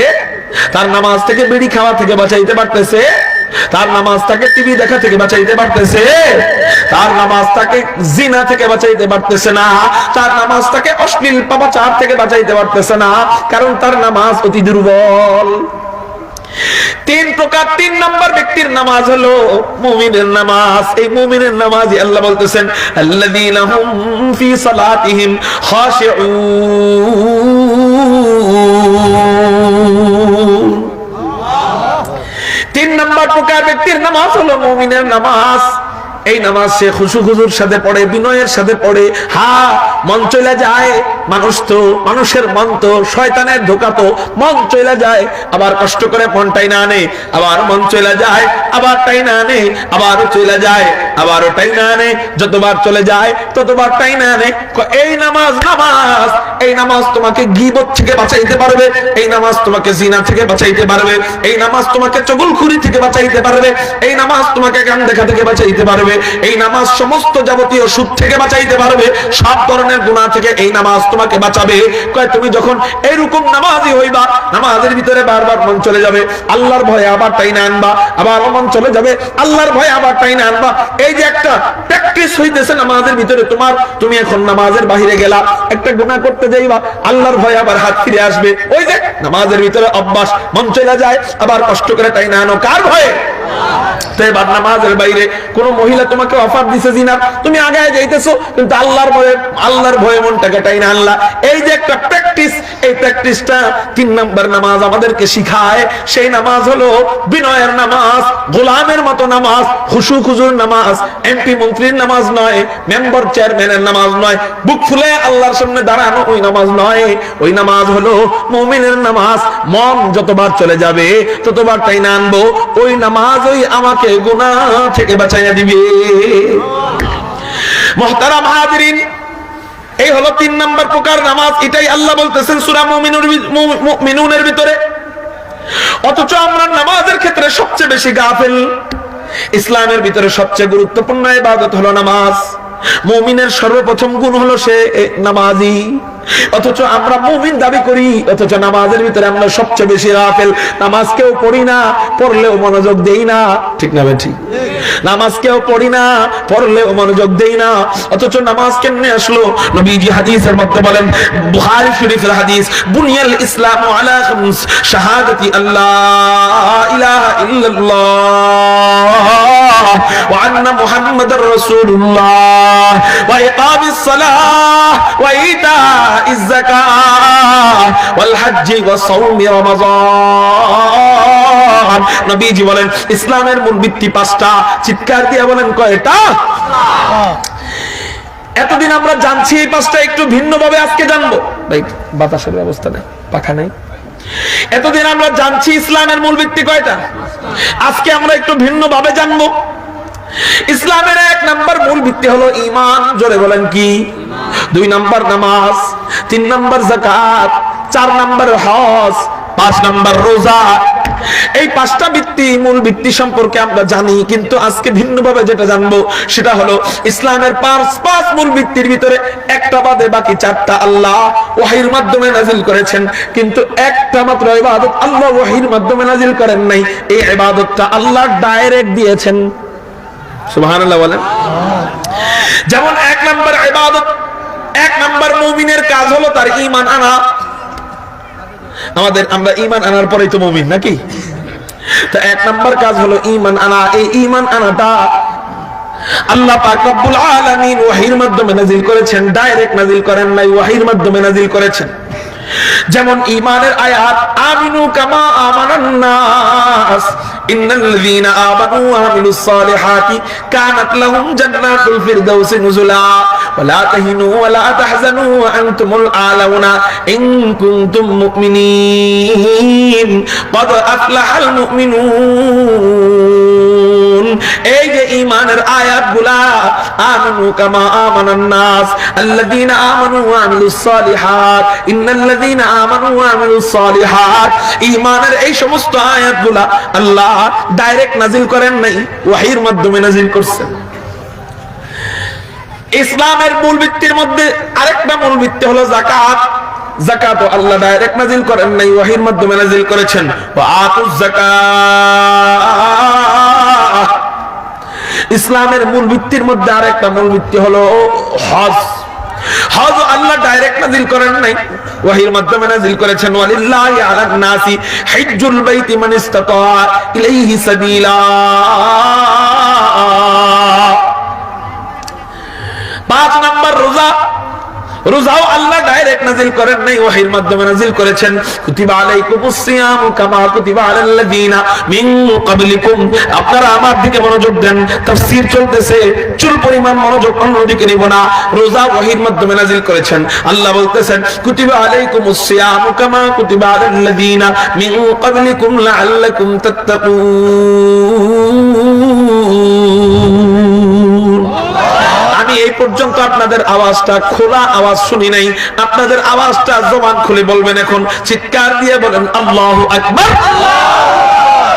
তার নামাজ থেকে বিড়ি খাওয়া থেকে বাঁচাইতে পারতেছে, তার নামাজ তাকে টিভি দেখা থেকে বাঁচাইতে পারতেছে, তার নামাজ তাকে জিনা থেকে বাঁচাইতে পারতেছে না, তার নামাজ তাকে অশ্লীল পাপাচার থেকে বাঁচাইতে পারতেছে না, কারণ তার নামাজ অতি দুর্বল। 3 প্রকার 3 নম্বর ব্যক্তির নামাজ হলো মুমিনের নামাজ। এই মুমিনের নামাজই আল্লাহ বলতেছেন আল্লাযীনা হুম ফি সালাতিহিম খাশিউন। 3 নম্বর প্রকার ব্যক্তির নামাজ হলো মুমিনের নামাজ। এই নামাজ সে খুশু খুজুর সাথে পড়ে, বিনয়ের সাথে পড়ে। হ্যাঁ, মন চলে যায়, মানুষের মন তো শয়তানের ধোঁকা, তো মন চলে যায়, আবার কষ্ট করে মনটাই না আনে, আবার মন চলে যায়, আবার টাই না আনে, আবার চলে যায়, আবার ওটাই না আনে, যতবার চলে যায় ততবার টাই না আনে। এই নামাজ এই নামাজ তোমাকে গীবত থেকে বাঁচাইতে পারবে, এই নামাজ তোমাকে জিনা থেকে বাঁচাইতে পারবে, এই নামাজ তোমাকে চগলখুরি থেকে বাঁচাইতে পারবে, এই নামাজ তোমাকে গান দেখা থেকে বাঁচাইতে পারবে, এই নামাজ সমস্ত যাবতীয় সুদ থেকে বাঁচাইতে পারবে, সব ধরনের গুনাহ থেকে এই নামাজ তোমাকে বাঁচাবে। কয় তুমি যখন এরকম নামাজি হইবা, নামাজের ভিতরে বারবার মন চলে যাবে, আল্লাহর ভয়ে আবার টাইনা আনবা, আবার মন চলে যাবে, আল্লাহর ভয়ে আবার টাইনা আনবা। এই যে একটা প্র্যাকটিস হইতেছে নামাজের ভিতরে তোমার, তুমি এখন নামাজের বাহিরে গেলা, একটা গুনাহ করতে যাইবা, আল্লাহর ভয়ে আবার হাত ফিরে আসবে। ওই যে নামাজের ভিতরে অভ্যাস, মন চলে যায়, আবার কষ্ট করে টাইনা আনো, কার ভয়ে? তো এবার নামাজের বাইরে কোন মহিলা তোমাকে অফার দিছে জিনার, তুমি আগায় যাইতেছো, কিন্তু আল্লাহর ভয়ে মনটাকে টাইনা আনলা। এই যে একটা প্র্যাকটিস, এই প্র্যাকটিসটা 3 নম্বর নামাজ আমাদেরকে শিখায়। সেই নামাজ হলো বিনয়ের নামাজ, গোলামের মতো নামাজ, খুশু খুজুর নামাজ, এমপি মন্ত্রীর নামাজ নয়, মেম্বার চেয়ারম্যানের নামাজ নয়, বুক ফুলে আল্লাহর সামনে দাঁড়ানো ওই নামাজ নয়। ওই নামাজ হলো মুমিনের নামাজ। মন যতবার চলে যাবে ততবার টাইনা আনবো, ওই নামাজই আমাকে গুনাহ থেকে বাঁচাইয়া দিবে। মুহতারাম হাজিরিন, এই হলো 3 নম্বর প্রকার নামাজ। এটাই আল্লাহ বলতেছেন সূরা মুমিনুনের ভিতরে। অথচ আমরা নামাজের ক্ষেত্রে সবচেয়ে বেশি গাফেল। ইসলামের ভিতরে সবচেয়ে গুরুত্বপূর্ণ ইবাদত হলো নামাজ। মুমিনের সর্বপ্রথম গুণ হলো সে নামাজি। অথচ আমরা মুমিন দাবি করি, অথচ নামাজের ভিতরে আমরা সবচেয়ে বেশি গাফেল। নামাজকেও পড়ি না, পড়লেও মনোযোগ দেই না, ঠিক না বেঠি? নামাজকেও পড়ি না, পড়লেও মনোযোগ দেই না। অথচ নামাজ কেমনে আসলো? নবীজি হাদিসের মধ্যে বলেন, বুখারী শরীফের হাদিস, বুনিয়াল ইসলামু আলা খামস, শাহাদাতি আল্লাহ ইলাহা ইল্লাল্লাহ ওয়া আন্না মুহাম্মাদার রাসূলুল্লাহ ওয়া ইকামিস সালাহ ওয়া ইতাইজ যাকাহ ওয়াল হজ্জ ওয়া সাওম রমাযান। নবীজি বলেন ইসলামের মূল ভিত্তি 5টা। চিৎকার দিয়ে বলেন কয়টা? এতদিন আমরা জানছি এই 5টা, একটু ভিন্ন ভাবে আজকে জানবো। ভাই বাতাসের ব্যবস্থা নেই, পাখা নেই। এতদিন আমরা জানছি ইসলামের মূল ভিত্তি কয়টা, আজকে আমরা একটু ভিন্ন ভাবে জানবো। ইসলামের 1 নম্বর মূল ভিত্তি হলো ঈমান। জোরে বলেন কি? 2 নম্বর নামাজ, 3 নম্বর যাকাত, 4 নম্বর হজ, 5 নম্বর রোজা। এই 5টা ভিত্তি, মূল ভিত্তি সম্পর্কে আমরা জানি, কিন্তু আজকে ভিন্নভাবে যেটা জানবো সেটা হলো ইসলামের 5 মূল ভিত্তির ভিতরে একটা বাদে বাকি 4টা আল্লাহ ওহীর মাধ্যমে নাজিল করেছেন, কিন্তু একটা মাত্র ইবাদত আল্লাহ ওহীর মাধ্যমে নাজিল করেন নাই। এই ইবাদতটা আল্লাহ ডাইরেক্ট দিয়েছেন। সুবহানাল্লাহ বলেন। যেমন 1 নম্বর ইবাদত, 1 নম্বর মুমিনের কাজ হলো তার ঈমান আনা। আমরা ঈমান আনার পরেই তো মুমিন নাকি? তো 1 নম্বর কাজ হলো ঈমান আনা। এই ঈমান আনাটা আল্লাহ পাক রব্বুল আলামিন ওহীর মাধ্যমে নাযিল করেছেন, ডাইরেক্ট নাযিল করেন নাই, ওহীর মাধ্যমে নাযিল করেছেন। যেমন ঈমানের আয়াত, আমিনু কামা আমানান নাস ইন্নাল্লাযীনা আমানু ওয়া আমিলুস সালিহাতি কানাত লাহুম জান্নাতুল ফিরদাউসি নুজুলা ওয়া লা তাহিনু ওয়া লা তাহজানু ওয়া আনতুমুল আ'লাউনা ইন কুনতুম মুমিনিন ক্বাদ আফলাহাল মুমিনুন। এই যে ঈমানের আয়াতগুলা, আমিনু কামা আমানান নাস আল্লাযীনা আমানু ওয়া আমিলুস সালিহাত ইন্নাল্লাযীনা আমানু ওয়া আমিলুস সালিহাত, ঈমানের এই সমস্ত আয়াতগুলা আল্লাহ ডাইরেক্ট নাযিল করেন নাই, ওহীর মাধ্যমে নাযিল করছেন। ইসলামের মূল ভিত্তির মধ্যে আরেকটা মূল ভিত্তি হলো যাকাত। যাকাত আল্লাহ ডাইরেক্ট নাযিল করেন নাই, ওহীর মাধ্যমে নাযিল করেছেন। ওয়া আতুজ যাকাত। ইসলামের মূল ভিত্তির মধ্যে আরেকটা মূল ভিত্তি হলো হজ। হজ আল্লাহ ডাইরেক্ট নাযিল করেন নাই, ওহীর মাধ্যমে নাযিল করেছেন। ওয়ালিল্লাহি আলান নাসি হিজ্জুল বাইতি মান ইসতাতা ইলাইহি সাবিলা। 5 নাম্বার রোজা। রোজাও আল্লাহ ডাইরেক্ট নাযিল করেন নাই, ওহীর মাধ্যমে নাযিল করেছেন। কুতিবা আলাইকুমুস সিয়াম কামা কুতিবা আলাল্লাযীনা মিন ক্বাবলিকুম। আপনারা আমার দিকে মনোযোগ দেন, তাফসীর চলতেছে, চুল পরিমাণ মনোযোগ অন্যদিকে নিব না। রোজা ওহীর মাধ্যমে নাযিল করেছেন। আল্লাহ বলতেছেন কুতিবা আলাইকুমুস সিয়াম কামা কুতিবা আলাল্লাযীনা মিন ক্বাবলিকুম লাআল্লাকুম তাত্তাকুন। আমি এই পর্যন্ত আপনাদের আওয়াজটা খোলা আওয়াজ শুনি নাই, আপনাদের আওয়াজটা জবান খুলে বলবেন, এখন চিৎকার দিয়ে বলেন আল্লাহু আকবার।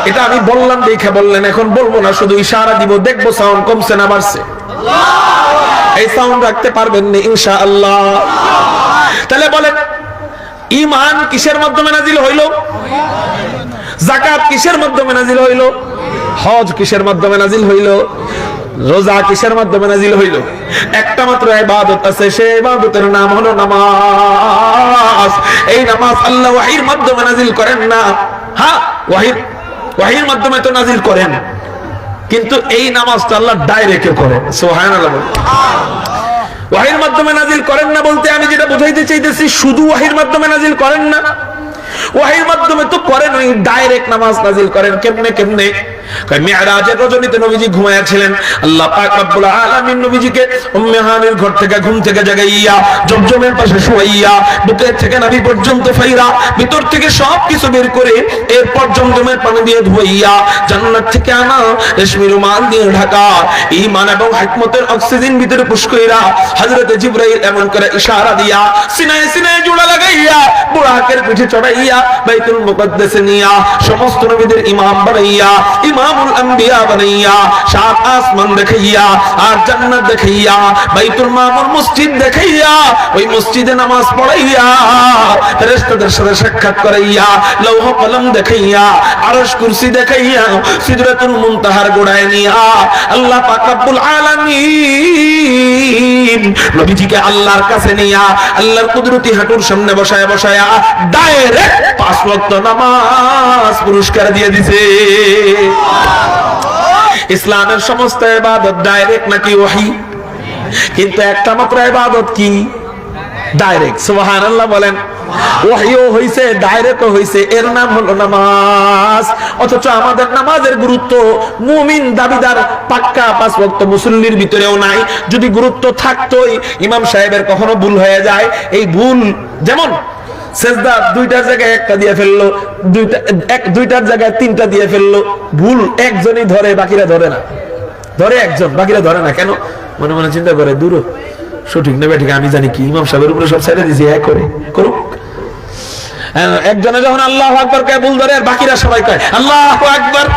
এটা আমি বললাম দেখে বললেন, এখন বলবো না, শুধু ইশারা দিব, দেখবো সাউন্ড কমছে না বাড়ছে। এই সাউন্ড রাখতে পারবেন না ইনশাআল্লাহ? তাহলে বলেন, ঈমান কিসের মাধ্যমে নাযিল হইল? যাকাত কিসের মাধ্যমে নাযিল হইল? হজ কিসের মাধ্যমে নাযিল হইল? রোজা কিসের মাধ্যমে নাযিল হইল? একটা মাত্র ইবাদত আছে, সেই ইবাদতের নাম হলো নামাজ। এই নামাজ আল্লাহ ওহীর মাধ্যমে নাযিল করেন না। হ্যাঁ, ওহীর মাধ্যমে তো নাযিল করেন, কিন্তু এই নামাজটা আল্লাহ ডাইরেক্ট করেন। সুবহানাল্লাহ। ওহীর মাধ্যমে নাযিল করেন না বলতে আমি যেটা বুঝাইতে চাইতেছি, শুধু ওহীর মাধ্যমে নাযিল করেন না, ওহীর মাধ্যমে তো করেন, ওই ডাইরেক্ট নামাজ নাযিল করেন। কেমনে কেমনে? মিরাজের রজনীতে নবীজি ঘুমায়াছিলেন, আল্লাহ পাক রব্বুল আলামিন নবীজিকে উম্মে হানির ঘর থেকে ঘুম থেকে জাগাইয়া জমজমের পাশে শুয়াইয়া বুকের থেকে নাভি পর্যন্ত ফাইরা ভিতর থেকে সব কিছু বের করে এরপর জমজমের পানি দিয়ে ধুইয়া জান্নাত থেকে আনা রেশমি রুমাল দিয়ে ঢাকা ঈমান এবং হিকমতের অক্সিজেন ভিতরে পুশ কইরা হযরত জিবরাইল এমন করে ইশারা দিয়া সিনায় সিনায় জোড়া লাগাইয়া বুরাকের পিঠে চড়াইয়া বাইতুল মুকদ্দাসে নিয়া সমস্ত নবীদের ইমাম বানাইয়া ইমামুল আম্বিয়া বানাইয়া সাত আসমান দেখাইয়া আর জান্নাত দেখাইয়া বাইতুল মামুর মসজিদ দেখাইয়া ওই মসজিদে নামাজ পড়াইয়া ফেরেশতাদের সাথে সাক্ষাৎ করাইয়া লৌহ কলম দেখাইয়া আরশ কুরসি দেখাইয়া সিদরাতুল মুনতাহার গোড়ায় নিয়া আল্লাহ পাক রব্বুল আলামিন নবীজিকে আল্লাহর কাছে নিয়া আল্লাহর কুদরতি হাঁটুর সামনে বসায়া বসায়া ডাইরেক্ট 5 ওয়াক্ত নামাজ পুরস্কার দিয়ে দিয়েছে। ইসলামের সমস্ত ইবাদত ডাইরেক্ট নাকি ওহী? কিন্তু একটা মাত্র ইবাদত কি ডাইরেক্ট। সুবহানাল্লাহ বলেন। ওহীও হইছে, ডাইরেক্টও হইছে, এর নাম হলো নামাজ। অথচ আমাদের নামাজের গুরুত্ব মুমিন দাবিদার পাক্কা 5 ওয়াক্ত মুসল্লির ভিতরেও নাই। যদি গুরুত্ব থাকতোই, ইমাম সাহেবের কখনো ভুল হয়ে যায়, এই ভুল যেমন সেজদা 2টার জায়গায় 1টা দিয়ে ফেললো, দুইটার জায়গায় 3টা দিয়ে ফেললো, ভুল একজনই ধরে, বাকিরা ধরে না। ধরে একজন, বাকিরা ধরে না। কেন? মনে মনে চিন্তা করে, দূর সঠিক নেবে ঠিক, আমি জানি কি, ইমাম সাহেবের উপরে সব ছেড়ে দিয়েছি, এক করে করুক। একজনে যখন আল্লাহু আকবার কয় ভুল ধরে, আর বাকিরা সবাই কয় আল্লাহু আকবার,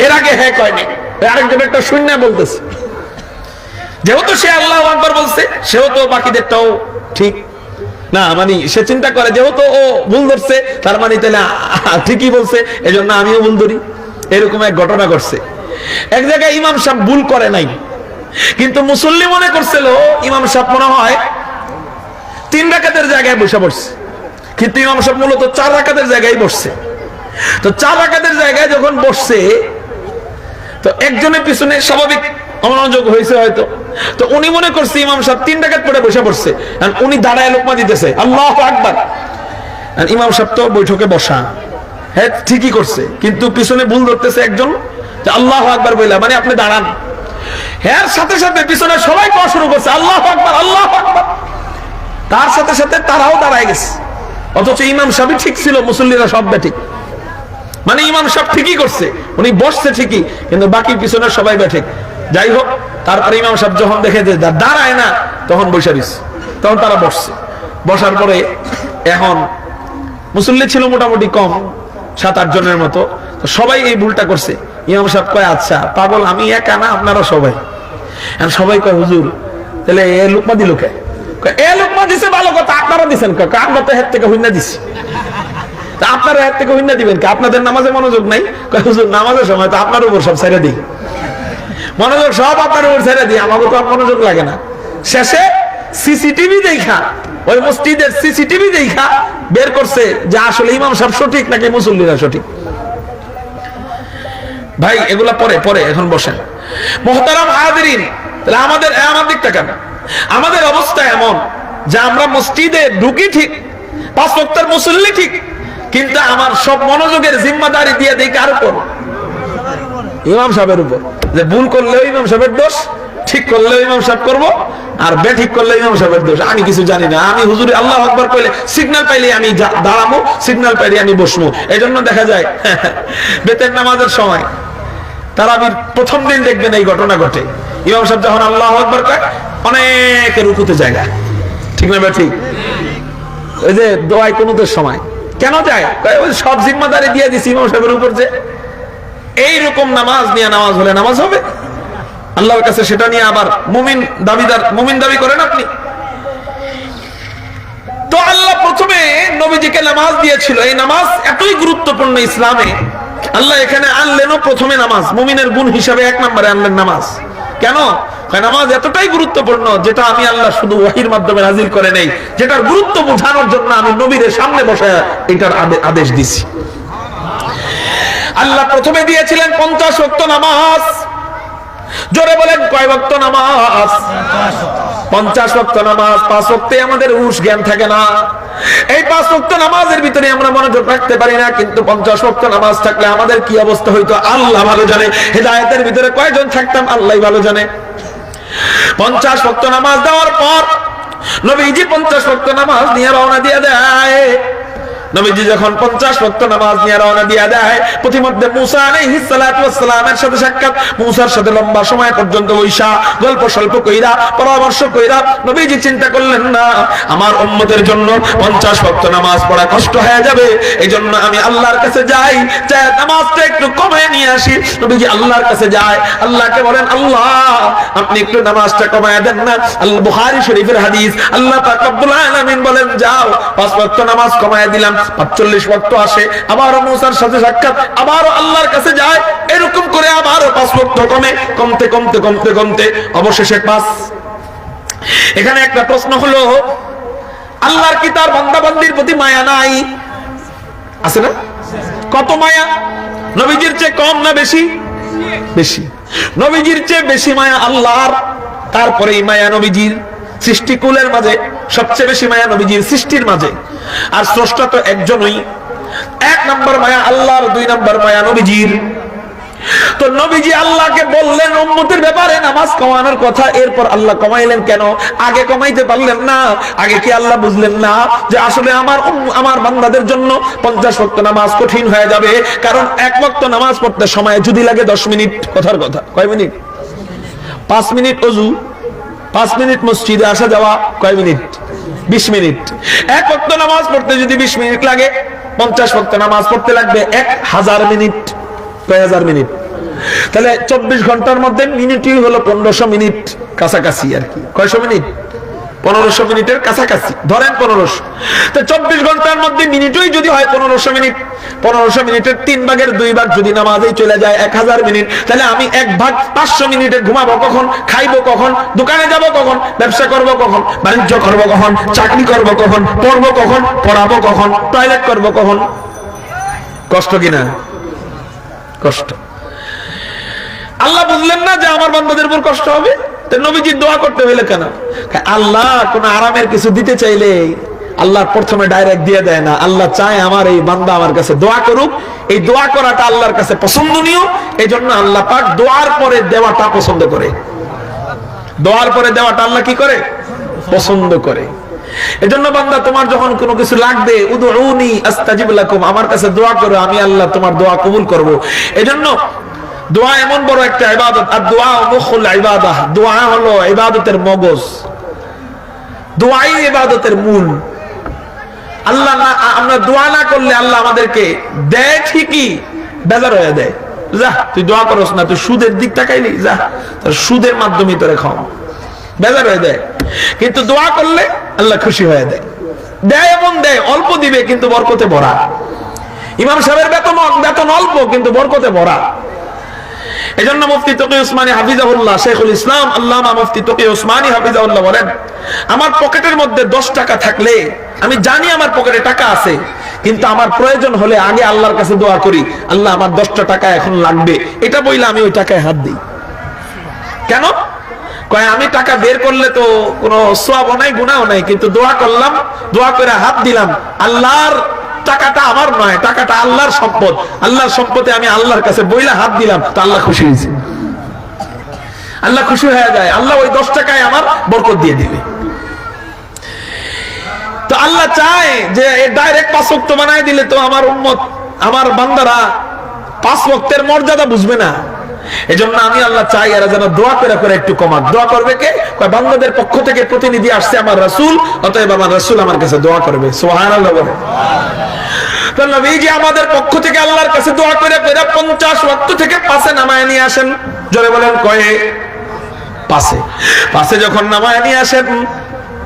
এর আগে হ্যাঁ কয়নি, আরেকজন একটা শূন্য বলতেছে। যেহেতু সে আল্লাহু আকবার বলছে, সেহেতু বাকিদেরটাও ঠিক না, মানে সে চিন্তা করে যেহেতু ও ভুল ধরছে, তার মানে তাহলে ঠিকই বলছে, এজন্য আমিও ভুল ধরি। এরকম এক ঘটনা ঘটছে। এক জায়গায় ইমাম সাহেব ভুল করে নাই, কিন্তু মুসল্লি মনে করছিল ইমাম সাহেব মনে হয় 3 রাকাতের জায়গায় বসে পড়ছে, কিন্তু ইমাম সাহেব মূলত 4 রাকাতের জায়গায় বসছে। তো 4 রাকাতের জায়গায় যখন বসছে, তো একজনের পিছনে স্বাভাবিক অমনোযোগ হয়েছে হয়তো। তো উনি মনে করছে ইমাম সাহেব 3 রাকাত পড়ে বসে পড়ছে, উনি দাঁড়ায় লোকমা দিতেছে আল্লাহু আকবার। ইমাম সাহেব তো বৈঠকে বসা, হ্যাঁ ঠিকই করছে, কিন্তু পিছনে ভুল ধরতেছে একজন, আল্লাহু আকবার বইলা মানে আপনি দাঁড়ান। হ্যাঁ সাথে সাথে পিছনে সবাই পড়া শুরু করছে আল্লাহু আকবার আল্লাহু আকবার, তার সাথে সাথে তারাও দাঁড়ায় গেছে। অথচ ইমাম সাহেব ঠিক ছিল, মুসল্লিরা সব বেঠিক। মানে ইমাম সাহেব ঠিকই করছে, উনি বসছে ঠিকই, কিন্তু বাকি পিছনের সবাই বেঠিক। যাই হোক, তারপরে ইমাম সাহেব যখন দেখে যে দাঁড়ায় না, তখন বসে দিচ্ছে, তখন তারা বসছে। বসার পরে এখন মুসল্লি ছিল মোটামুটি কম, 7-8 জনের মতো, তো সবাই এই ভুলটা করছে। ইমাম সাহেব কয় আচ্ছা পাগল আমি একা না, আপনারা সবাই। সবাই কয় হুজুর তাহলে এ লোকমা দিল কে? এ লোকমা দিছে ভালো কথা, আপনারা দিচ্ছেন আমরা তো হেড থেকে হুইনা দিচ্ছি, তা আপনারা হেড থেকে হুইনা দিবেন কে? আপনাদের নামাজে মনোযোগ নাই? হুজুর নামাজের সময় তো আপনার উপর সব ছেড়ে দিই, মনোযোগ সব আপনার উপর ছেড়ে দিই, আমাকে তো আর মনোযোগ লাগে না। শেষে সিসিটিভি দেখা, ওই মসজিদের সিসিটিভি দেখা বের করছে যে আসলে ইমাম সাহেব সঠিক নাকি মুসল্লিরা সঠিক। ভাই এগুলা পরে পরে, এখন বসেন। মুহতারাম হাজিরিন, তাহলে আমার দিকটা কেন? আমাদের অবস্থা এমন যে আমরা মসজিদে ঢুকি ঠিক, 5 ওয়াক্তের মুসল্লি ঠিক, কিন্তু আমার সব মনোযোগের জিম্মাদারি দিয়ে দেই কার উপর? ইমাম সাহেবের উপর। যে ভুল করলেও ইমাম সাহেবের দোষ, ঠিক করলেও ইমাম সাহেব করবো, আর বেঠিক করলে ইমাম সাহেবের দোষ। আমি কিছু জানি না, আমি হুজুরে আল্লাহু আকবার কইলে সিগন্যাল পাইলে আমি দাঁড়াবো, সিগন্যাল পাইলে আমি বসবো। এই জন্য দেখা যায় বেতের নামাজের সময় তারাবির প্রথম দিন দেখবেন এই ঘটনা ঘটে, ইমাম সাহেব যখন আল্লাহু আকবার কয় অনেকের রুকুতে জায়গা, ঠিক না ঠিক? ওই যে দোয়ায় কুনুতের সময় কেন যায়? ওই সব জিম্মাদারি দিয়ে দিছি ইমাম সাহেবের উপর, যে এইরকম নামাজ নিয়ে নামাজ হলে নামাজ হবে আল্লাহর কাছে, সেটা নিয়ে আবার মুমিন দাবি করেন আপনি? তো আল্লাহ প্রথমে নবীজিকে নামাজ দিয়েছিল, এই নামাজ এতই গুরুত্বপূর্ণ ইসলামে, আল্লাহ এখানে আনলেনও প্রথমে নামাজ, মুমিনের গুণ হিসাবে 1 নম্বরে আনলেন নামাজ। কেন? নামাজ এতটাই গুরুত্বপূর্ণ, যেটা আমি আল্লাহ শুধু ওহীর মাধ্যমে নাযিল করে নেই, যেটার গুরুত্ব বোঝানোর জন্য আমি নবীর সামনে বসে এটার আদেশ দিছি। আল্লাহ প্রথমে দিয়েছিলেন 50 ওয়াক্ত নামাজ। জোরে বলেন কয় ওয়াক্ত নামাজ? 50 ওয়াক্ত নামাজ। 5 ওয়াক্তে আমাদের হুঁশ জ্ঞান থাকে না, এই 5 ওয়াক্ত নামাজের ভিতরে আমরা মনোযোগ রাখতে পারি না, কিন্তু 50 ওয়াক্ত নামাজ থাকলে আমাদের কি অবস্থা হইতো আল্লাহ ভালো জানে। হেদায়েতের ভিতরে কয়জন থাকতাম আল্লাহই ভালো জানে। 50 ওয়াক্ত নামাজ দেওয়ার পর নবীজি 50 ওয়াক্ত নামাজ নিয়ে রওনা দিয়ে দেয়। নবীজি যখন 50 ওয়াক্ত নামাজ নিয়ে রওনা দিয়ে দেয়, প্রতিমধ্যে মুসা আলাইহিস সালাতু ওয়াস সালামের সাথে সাক্ষাৎ। মুসার সাথে লম্বা সময় পর্যন্ত বৈশা গল্প স্বল্প কইরা পরামর্শ কইরা নবীজি চিন্তা করলেন না আমার উম্মতের জন্য 50 ওয়াক্ত নামাজ পড়া কষ্ট হয়ে যাবে, এইজন্য আমি আল্লাহর কাছে যাই, চাই নামাজটা একটু কমায় নিয়ে আসি। নবীজি আল্লাহর কাছে যায়, আল্লাহকে বলেন আল্লাহ আপনি একটু নামাজটা কমায় দেন না। আল বুখারী শরীফের হাদিস, আল্লাহ পাক রব্বুল আলামিন বলেন যাও 5 ওয়াক্ত নামাজ কমায় দিলাম, 45 ওয়াক্ত আসে। আবারও মুসার সাথে সাক্ষাৎ, আবারও আল্লাহর কাছে যায়, এরকম করে আবারও 5 ওয়াক্ত কমতে অবশেষে 5। এখানে একটা প্রশ্ন হলো, আল্লাহর কি তার বান্দাবান্দির প্রতি মায়া নাই? আছে না? কত মায়া? নবীজির চেয়ে কম না বেশি? বেশি। নবীজির চেয়ে বেশি মায়া আল্লাহর, তারপরেই মায়া নবীজির। সৃষ্টিকুলের মাঝে সবচেয়ে বেশি মায়া নবীজির সৃষ্টির মাঝে, আর স্রষ্টা তো একজনই। 1 নম্বর মায়া আল্লাহর, 2 নম্বর মায়া নবীজির। তো নবীজি আল্লাহকে বললেন উম্মতের ব্যাপারে নামাজ কমানোর কথা, এরপর আল্লাহ কমাইলেন কেন? আগে কমাইতে পারলেন না? আগে কি আল্লাহ বুঝলেন না যে আসলে আমার বান্দাদের জন্য 50 ওয়াক্ত নামাজ কঠিন হয়ে যাবে? কারণ 1 ওয়াক্ত নামাজ পড়তে সময় যদি লাগে 10 মিনিট, কথার কথা কয় মিনিট? 5 মিনিট অজু, 5 মিনিট মসজিদে আসা যাওয়া, কয় মিনিট? 20 মিনিট। 1 ওয়াক্ত নামাজ পড়তে যদি 20 মিনিট লাগে, 50 ওয়াক্ত নামাজ পড়তে লাগবে 1000 মিনিট। কয় হাজার মিনিট? তাহলে 24 ঘন্টার মধ্যে মিনিটই হলো 1500 মিনিট কাছাকাছি আর কি। কয়শো মিনিট? 1500 মিনিটের কাছাকাছি, ধরেন 1500। তো 24 ঘন্টার মধ্যে মিনিটই যদি হয় 1500 মিনিট, 1500 মিনিটের 3 ভাগের 2 ভাগ যদি নামাজেই চলে যায় 1000 মিনিট, তাহলে আমি 1 ভাগ 500 মিনিটে ঘুমাবো কখন? খাইবো কখন? দোকানে যাব কখন? ব্যবসা করব কখন? বাণিজ্য করব কখন? চাকরি করব কখন? পড়বো কখন? পড়াবো কখন? টয়লেট করব কখন? কষ্ট কিনা? কষ্ট। আল্লাহ বুঝলেন না যে আমার বান্দাদের উপর কষ্ট হবে? তো নবীজি দোয়া করতে হইলে কেন? আল্লাহ কোন আরামের কিছু দিতে চাইলে আল্লাহ প্রথমে ডাইরেক্ট দিয়ে দেয় না। আল্লাহ চায় আমার এই বান্দা আমার কাছে দোয়া করুক। এই দোয়া করাটা আল্লাহর কাছে পছন্দনীয়, এই জন্য আল্লাহ পাক দোয়ার পরে দেওয়াটা পছন্দ করে। দোয়ার পরে দেওয়াটা আল্লাহ কি করে? পছন্দ করে। এজন্য বান্দা তোমার যখন কোনো কিছু লাগবে, উদউনি আস্তাজিব লাকুম, আমার কাছে দোয়া করো, আমি আল্লাহ তোমার দোয়া কবুল করব। এজন্য দোয়া এমন বড় একটা ইবাদত। আর দোয়া মুখুল ইবাদাহ, দোয়া হলো ইবাদতের মগজ, দোয়াই ইবাদতের মূল। আল্লাহ না, আমরা দোয়া না করলে আল্লাহ আমাদেরকে দেয় ঠিকই, বেজার হয়ে দেয়। যা তুই দোয়া করস না, তুই সুদের দিক তাকাইলি, যা তোর সুদের মাধ্যমে তোরে খাও, বেজার হয়ে দেয়। কিন্তু দোয়া করলে আল্লাহ খুশি হয়ে দেয়। দেয় এমন দেয়, অল্প দিবে কিন্তু বরকতে ভরা। ইমাম সাহেবের বেতন অল্প কিন্তু বরকতে ভরা। এজন্য মুফতি তকি উসমানী হাফিজাহুল্লাহ, শেখুল ইসলাম আল্লামা মুফতি তকি উসমানী হাফিজাহুল্লাহ বলেন, আমার পকেটের মধ্যে 10 টাকা থাকলে আমি জানি আমার পকেটে টাকা আছে, কিন্তু আমার প্রয়োজন হলে আগে আল্লাহর কাছে দোয়া করি, আল্লাহ আমার 10টা টাকা এখন লাগবে, এটা বইলে আমি ওই টাকায় হাত দিই। কেন? কয় আমি টাকা বের করলে তো কোনো সওয়াবও নাই, গুনাহও নাই, কিন্তু দোয়া করলাম, দোয়া করে হাত দিলাম, আল্লাহর টাকাটা আমার নয়, টাকাটা আল্লাহর সম্পদ, আল্লাহর সম্পদে আমি আল্লাহর কাছে বইলা হাত দিলাম, তো আল্লাহ খুশি হয়েছে। আল্লাহ খুশি হয়ে যায়, আল্লাহ ওই 10 টাকায় আমার বরকত দিয়ে দিবে। তো আল্লাহ চায় যে ডাইরেক্ট 5 ওয়াক্ত বানায় দিলে তো আমার উম্মত, আমার বান্দারা 5 ওয়াক্তের মর্যাদা বুঝবে না। এজন্য আমি আল্লাহ চাই এরা যেন দোয়া করে করে একটু কমাক। দোয়া করবে কে? কয় বান্দাদের পক্ষ থেকে প্রতিনিধি আসছে আমার রাসূল, অতএব আমার রাসূল আমার কাছে দোয়া করবে। সুবহানাল্লাহ বলে। তো নবীজি আমাদের পক্ষ থেকে আল্লাহর কাছে দোয়া করে করে 50 ওয়াক্ত থেকে 5-এ নামায় নিয়ে আসেন। জোরে বলেন কয়ে? 5-এ যখন নামায় নিয়ে আসেন,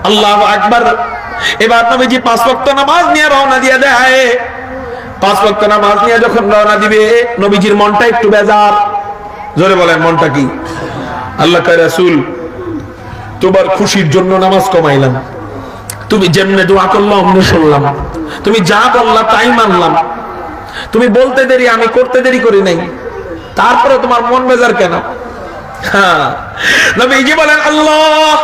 আল্লাহু আকবার। এবার নবীজি 5 ওয়াক্ত নামাজ নিয়ে রওনা দিয়ে দেয়। 5 ওয়াক্ত নামাজ নিয়ে যখন রওনা দিবে, নবীজির মনটা একটু বেজার। জোরে বলেন মনটা কি? আল্লাহ কয় রাসূল, তোমার খুশির জন্য নামাজ কমাইলাম, তুমি যেমনে দোয়া করলে অমনি শুনলাম, তুমি যা বললা তাই মানলাম, তুমি বলতে দেরি আমি করতে দেরি করি নাই, তারপরে তোমার মন বেজার কেন? হ্যাঁ, নবীজি বলেন, আল্লাহ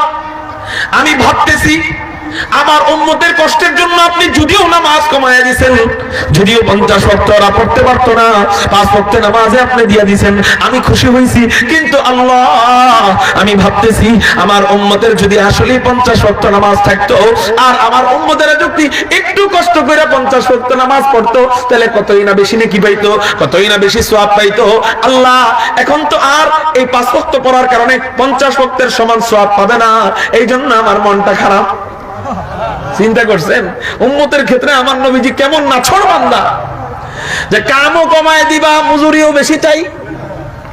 আমি ভাবতেছি আমার উম্মতের কষ্টের জন্য আপনি যদিও নামাজ কমায়া দিয়েছেন, যদিও 50 ওয়াক্ত ওরা পড়তে পারতো না, 5 ওয়াক্ত নামাজে আপনি দিয়ে দিয়েছেন, আমি খুশি হয়েছি। কিন্তু আল্লাহ আমি ভাবতেছি আমার উম্মতের যদি আসলে 50 ওয়াক্ত নামাজ থাকতো, আর আমার উম্মতেরা যদি একটু কষ্ট করে 50 ওয়াক্ত নামাজ পড়তো, তাহলে কতই না বেশি নেকি পাইতো, কতই না বেশি সওয়াব পাইতো। আল্লাহ এখন তো আর এই 5 ওয়াক্ত পড়ার কারণে 50 ওয়াক্তের সমান সওয়াব পাবে না, এই জন্য আমার মনটা খারাপ। চিন্তা করছেন উম্মতের ক্ষেত্রে আমার নবীজি কেমন নাছর বান্দা, যে কামও কমায় দিবা, মজুরিও বেশি চাই,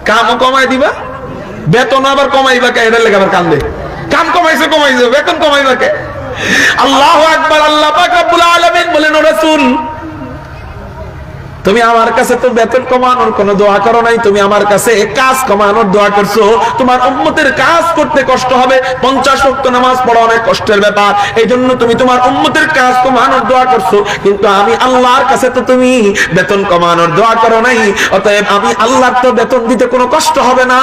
কামও কমায় দিবা, বেতন আবার কমাইবা কে? এটার লেগে আবার কান্দে, কাম কমাইছে বেতন কমাইবা কে? আল্লাহু আকবার। আল্লাহ পাক রব্বুল আলামিন বলেন, ও রাসূল তুমি আমার কাছে তো বেতন কমানোর কোন দোয়া করো নাই, তুমি আমার কাছে কাজ কমানোর দোয়া করছো। তোমার উম্মতের কাজ করতে কষ্ট হবে, 50 ওয়াক্ত নামাজ পড়া অনেক কষ্টের ব্যাপার, এই জন্য তুমি তোমার উম্মতের কাজ কমানোর দোয়া করছো, কিন্তু আমি আল্লাহর কাছে তো তুমি বেতন কমানোর দোয়া করো নাই, অতএব আমি আল্লাহর তো বেতন দিতে কোনো কষ্ট হবে না।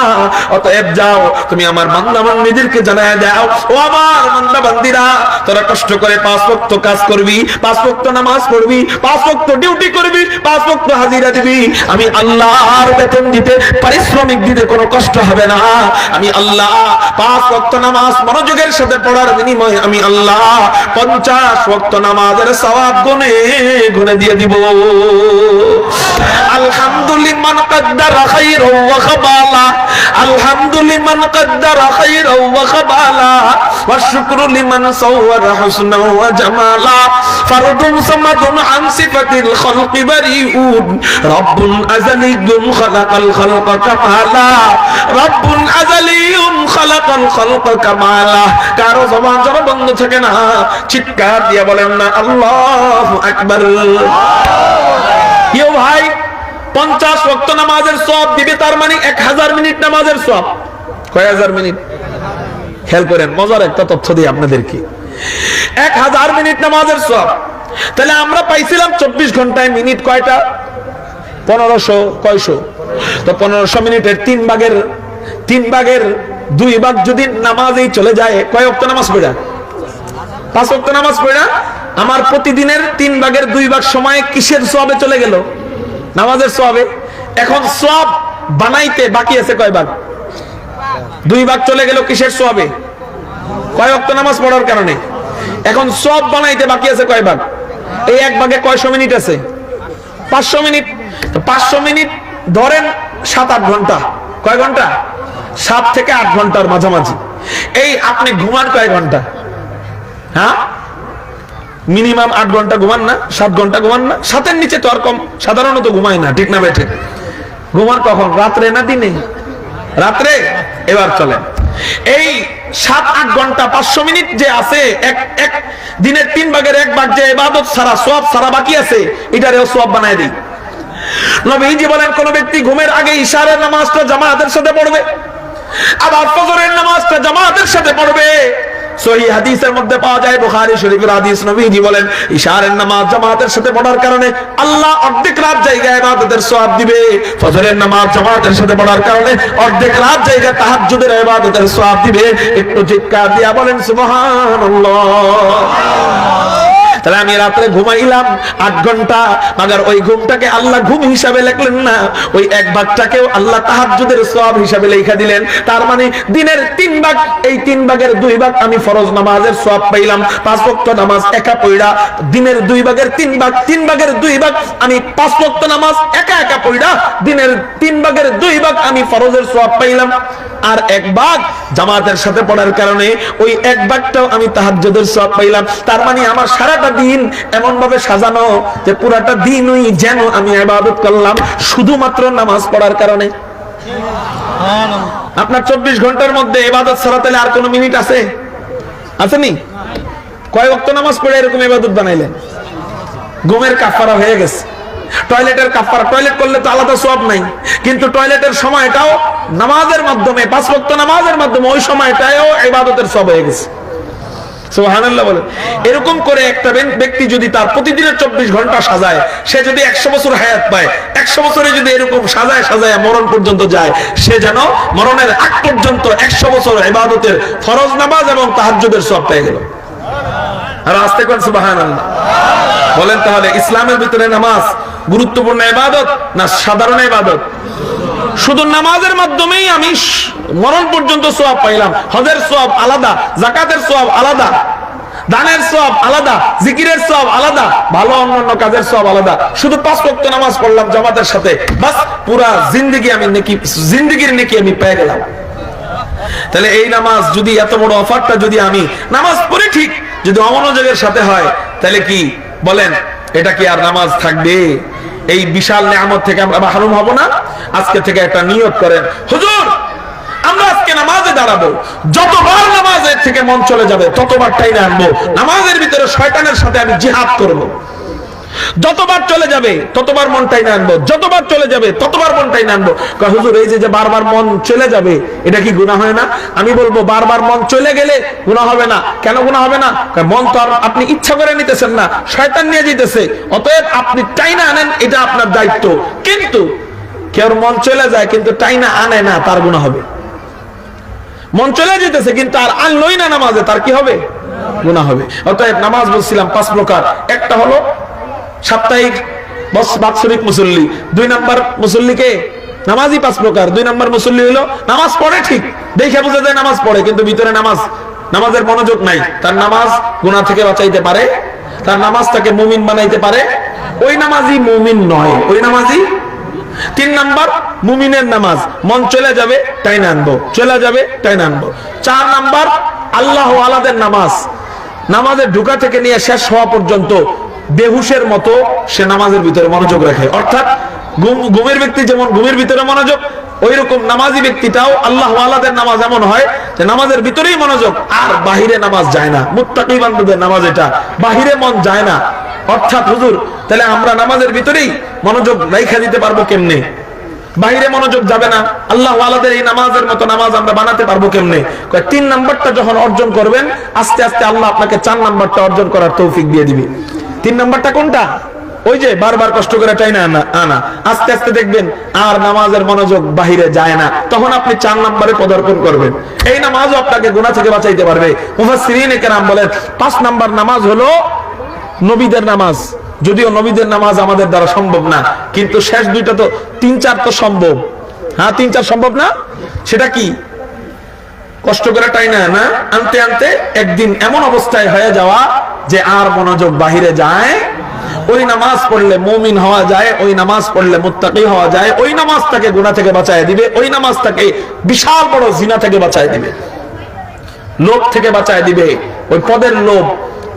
অতএব যাও তুমি আমার বান্দা বান্দীদেরকে জানায় দাও, ও আমার বান্দা বান্দীরা, তোরা কষ্ট করে 5 ওয়াক্ত কাজ করবি, 5 ওয়াক্ত নামাজ পড়বি, 5 ওয়াক্ত ডিউটি করবি, 5 ওয়াক্ত হাজিরা দিবি, আমি আল্লাহর বেতন দিতে, পারিশ্রমিক দিতে কোনো কষ্ট হবে না। আমি আল্লাহ 5 ওয়াক্ত নামাজ মনোযোগের সাথে পড়ার বিনিময়ে আমি আল্লাহ 50 ওয়াক্ত নামাজের সওয়াব গুনে গুনে দিয়ে দিব। আলহামদুলিল্লাহ কদ্দারা খায়রাও ওয়া খাবালা, আলহামদুলিল্লাহ কদ্দারা খায়রাও ওয়া খাবালা, ওয়া শুকরু লিমান সাওয়ারা হুসনাও ওয়া জামালা, ফারদুন সামাদুন আন সিফাতিল খালকি বারিউন, রব্বুন আযালিয়ুন খালাকাল খালকা কামালা, রব্বুন আযালিয়ুন খালাকাল খালকা কামালা। কারো জবান জবান বন্ধ থাকে না, চিৎকার দিয়ে বলেন না আল্লাহু আকবার। ইয়ো ভাই, 50 ওয়াক্ত নামাজের সওয়াব দিবে, তার মানে 1000 মিনিট নামাজের সওয়াব। কয় হাজার মিনিট? খেয়াল করেন, মজার একটা তথ্য দিই আপনাদেরকে, 1000 মিনিট নামাজের সওয়াব। তাহলে আমরা পাইছিলাম 24 ঘন্টায় মিনিট কয়টা? 1500, কয়শো? তো 1500 মিনিটের 3 ভাগের 2 ভাগ যদি নামাজেই চলে যায়, কয় ওয়াক্ত নামাজ পড়া? 5 ওয়াক্ত নামাজ পড়া আমার প্রতিদিনের 3 ভাগের 2 ভাগ সময় কিসের সওয়াবে চলে গেল? নামাজের সওয়াবে। এখন সওয়াব বানাইতে বাকি আছে কয় ভাগ? 2 ভাগ চলে গেল কিসের সওয়াবে? কয় ওয়াক্ত নামাজ পড়ার কারণে। এখন সওয়াব বানাইতে বাকি আছে কয় ভাগ? এই 1 ভাগে কয়শো মিনিট আছে? 500 মিনিট। তো 500 মিনিট ধরেন 7-8 ঘন্টা। কয় ঘন্টা? 7 থেকে 8 ঘন্টার মাঝামাঝি। এই আপনি ঘুমান কয় ঘন্টা? হ্যাঁ, মিনিমাম 8 ঘন্টা ঘুমান না? 7 ঘন্টা ঘুমান না? 7-এর নিচে তো আর কম সাধারণত ঘুমায় না, ঠিক না বেঠে? ঘুমান কখন? রাত্রে না দিনে? রাত্রে। এবার চলেন, এই 7-8 ঘন্টা 500 মিনিট যে আছে, এক দিনের 3 ভাগের 1 ভাগ যে ইবাদত সারা সওয়াব সারা বাকি আছে, এটারেও সওয়াব বানায় দিই। নবীজি বলেন, কোন ব্যক্তি ঘুমের আগে ইশারের নামাজটা জামাতের সাথে পড়বে, আবার ফজরের নামাজটা জামাতের সাথে পড়বে। সহিহ হাদিসের মধ্যে পাওয়া যায়, বুখারী শরীফের হাদিস, নবীজি বলেন ইশারের নামাজ জামাতের সাথে পড়ার কারণে আল্লাহ অর্ধেক রাত জায়গায় ইবাদতের সওয়াব দিবে, ফজরের নামাজ জামাতের সাথে পড়ার কারণে অর্ধেক রাত জায়গায় তাহাজ্জুদের ইবাদতের সওয়াব দিবে। একটু চিৎকার দিয়া বলেন সুবহানাল্লাহ। তাহলে আমি রাত্রে ঘুমাইলাম 8 ঘন্টা, মাগার ওই ঘুমটাকে আল্লাহ ঘুম হিসাবে লিখলেন না, ওই 1 ভাগটাকেও আল্লাহ তাহাজ্জুদের সওয়াব হিসাবে লিখা দিলেন। তার মানে দিনের 3 ভাগ, এই 3 ভাগের 2 ভাগ আমি ফরজ নামাজের সওয়াব পাইলাম। 5 ওয়াক্ত নামাজ একা পড়া, দিনের 2 ভাগের 3 ভাগ, 3 ভাগের 2 ভাগ আমি 5 ওয়াক্ত নামাজ একা পড়া, দিনের 3 ভাগের 2 ভাগ আমি ফরজের সওয়াব পাইলাম। আর 1 ভাগ জামাতের সাথে পড়ার কারণে ওই 1 ভাগটাও আমি তাহাজ্জুদের সওয়াব পাইলাম। তার মানে আমার সারাটা দিন এমন ভাবে সাজানো যে পুরাটা দিনই যেন আমি ইবাদত করলাম শুধুমাত্র নামাজ পড়ার কারণে। আপনার 24 ঘন্টার মধ্যে ইবাদত ছাড়া তাহলে আর কোন মিনিট আছে? আসেনি? কয় ওয়াক্ত নামাজ পড়ে এরকম ইবাদত বানাইলেন? ঘুমের কাফারা হয়ে গেছে। টয়লেটের কাফারা, টয়লেট করলে তো আলাদা সওয়াব নাই, কিন্তু টয়লেটের সময়টাও নামাজের মাধ্যমে, 5 ওয়াক্ত নামাজের মাধ্যমে ওই সময়টাও ইবাদতের সওয়াব হয়ে গেছে। সুবহানাল্লাহ বলেন। এরকম করে একটা ব্যক্তি যদি তার প্রতিদিনের 24 ঘন্টা সাজায়, সে যদি 100 বছর হায়াত পায়, 100 বছরে যদি এরকম সাজায় মরণ পর্যন্ত যায়, সে যেন মরণের আগ পর্যন্ত 100 বছর ইবাদতের ফরজ নামাজ এবং তাহাজ্জুদের সওয়াব পেয়ে গেল। আর আস্তে করে সুবহানাল্লাহ বলেন। তাহলে ইসলামের ভিতরে নামাজ গুরুত্বপূর্ণ ইবাদত না সাধারণ ইবাদত? শুধু নামাজের মাধ্যমেই আমি মরণ পর্যন্ত সওয়াব পাইলাম। হজের সওয়াব আলাদা, যাকাতের সওয়াব আলাদা, দানের সওয়াব আলাদা, জিকিরের সওয়াব আলাদা, ভালো অন্যান্য কাজের সওয়াব আলাদা। শুধু 5 ওয়াক্ত নামাজ পড়লাম জামাতের সাথে, বাস পুরা জিন্দেগির নেকি আমি পেয়ে গেলাম। তাহলে এই নামাজ যদি এত বড় অফারটা যদি আমি নামাজ পড়ি ঠিক, যদি অমনোযোগের সাথে হয়, তাহলে কি বলেন এটা কি আর নামাজ থাকবে? এই বিশাল নিয়ামত থেকে আমরা মাহরুম হব না? আজকে থেকে একটা নিয়ত করেন, হুজুর আমরা আজকে নামাজে দাঁড়াবো, যতবার নামাজের থেকে মন চলে যাবে ততবার টাইনে আনবো, নামাজের ভিতরে শয়তানের সাথে আমি জিহাদ করব। যতবার চলে যাবে ততবার মন টাইনে আনবো, যতবার চলে যাবে ততবার মন টাইনে আনবো। হুজুর এই যে বারবার মন চলে যাবে এটা কি গুনাহ হয় না? আমি বলবো বারবার মন চলে গেলে গুনাহ হবে না। কেন গুনাহ হবে না? কারণ মন তো আর আপনি ইচ্ছা করে নিতেছেন না, শয়তান নিয়ে যেতেছে। অতএব আপনি টাইনা আনেন, এটা আপনার দায়িত্ব। কিন্তু কেউ মন চলে যায় কিন্তু টাইনা আনে না, তার গুনাহ হবে। মন চলে যেতেছে কিন্তু আর আনলোই না নামাজে, তার কি হবে? গুনাহ হবে। অতএব নামাজ বলছিলাম 5 প্রকার। একটা হলো সাপ্তাহিক বাৎসরিক মুসল্লি, 2 নম্বর মুসল্লিকে নামাজই 5 প্রকার। 2 নম্বর মুসল্লি হলো নামাজ পড়ে ঠিক, দেখে বোঝা যায় নামাজ পড়ে, কিন্তু ভিতরে নামাজের মনোযোগ নাই। তার নামাজ গুনাহ থেকে বাঁচাইতে পারে, তার নামাজ তাকে মুমিন বানাইতে পারে, ওই নামাজই মুমিন নয়, ওই নামাজই। 3 নম্বর মুমিনের নামাজ, মন চলে যাবে টাইনা আনবো, চলে যাবে টাইনা আনবো। 4 নম্বর আল্লাহ ওয়ালাদের নামাজ, নামাজের ঢোকা থেকে নিয়ে শেষ হওয়া পর্যন্ত বেহুশের মতো সে নামাজের ভিতরে মনোযোগ রাখে। অর্থাৎ ঘুমের ব্যক্তি যেমন ঘুমের ভিতরে মনোযোগ, ওই রকম নামাজি ব্যক্তিটাও আল্লাহ ওয়ালাদের নামাজ এমন হয় যে নামাজের ভিতরেই মনোযোগ, আর বাহিরে নামাজ যায় না। মুত্তাকি বান্দাদের নামাজ এটা, বাহিরে মন যায় না। অর্থাৎ হুজুর তাহলে আমরা নামাজের ভিতরেই মনোযোগ রাইখা দিতে পারবো কেমনে? বাহিরে মনোযোগ যাবে না, আল্লাহ ওয়ালাদের এই নামাজের মতো নামাজ আমরা বানাতে পারবো কেমনে? 3 নাম্বারটা যখন অর্জন করবেন, আস্তে আস্তে আল্লাহ আপনাকে 4 নাম্বারটা অর্জন করার তৌফিক দিয়ে দিবে। 3 নাম্বারটা কোনটা? ওই যে বারবার কষ্ট করে টাই না আনা, আস্তে আস্তে দেখবেন আর নামাজের মনোযোগ বাহিরে যায় না, তখন আপনি 4 নম্বরে পদার্পণ করবেন। এই নামাজও আপনাকে গুনাহ থেকে বাঁচাইতে পারবে। মুফাসসিরিনে কেরাম বলেন 5 নাম্বার নামাজ হলো নবীদের নামাজ। যদিও নবীদের নামাজ আমাদের দ্বারা সম্ভব না, কিন্তু শেষ দুইটা তো 3-4 তো সম্ভব। হ্যাঁ 3-4 সম্ভব না, সেটা কি? কষ্ট করে টাই না আনতে আনতে একদিন এমন অবস্থায় হয়ে যাওয়া যে আর মনোযোগ বাহিরে যায়। ওই নামাজ পড়লে মুমিন হওয়া যায়, ওই নামাজ পড়লে মুত্তাকি হওয়া যায়, ওই নামাজ তাকে গুনাহ থেকে বাঁচায় দিবে, ওই নামাজ তাকে বিশাল বড় জিনা থেকে বাঁচায় দিবে, লোভ থেকে বাঁচায় দিবে, ওই পদের লোভ,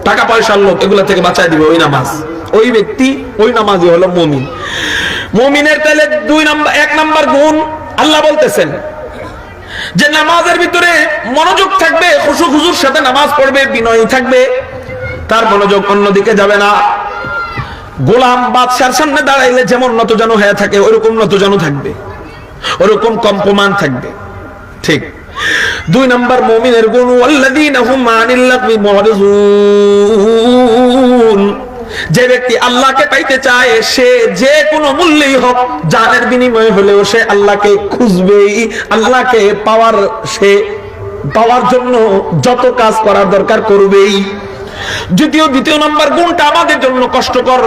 টাকা পয়সার লোভ, এগুলা থেকে বাঁচায় দিবে ওই নামাজ। ওই ব্যক্তি, ওই নামাজই হলো মুমিন। মুমিনের তাহলে 1 নাম্বার গুণ আল্লাহ বলতেছেন যে নামাজের ভিতরে মনোযোগ থাকবে, খুশু খুশুর সাথে নামাজ পড়বে, বিনয়ী থাকবে, তার মনোযোগ অন্যদিকে যাবে না। গোলাম বাদশার সামনে দাঁড়াইলে যেমন নতজানু হয়ে থাকে ওইরকম নতজানু থাকবে, ওরকম কম্পমান থাকবে। ঠিক। 2 নাম্বার মুমিনের গুণ ওয়াল্লাযীনা হুম আনিল লাগবি মুরিজুন। যে ব্যক্তি আল্লাহকে পাইতে চায় সে যে কোনো মূল্যেই হোক, জানের বিনিময়ে হলেও সে আল্লাহকে খুঁজবেই। আল্লাহকে পাওয়ার জন্য যত কাজ করার দরকার করবেই। দ্বিতীয় নাম্বার গুণটা আমাদের জন্য কষ্টকর,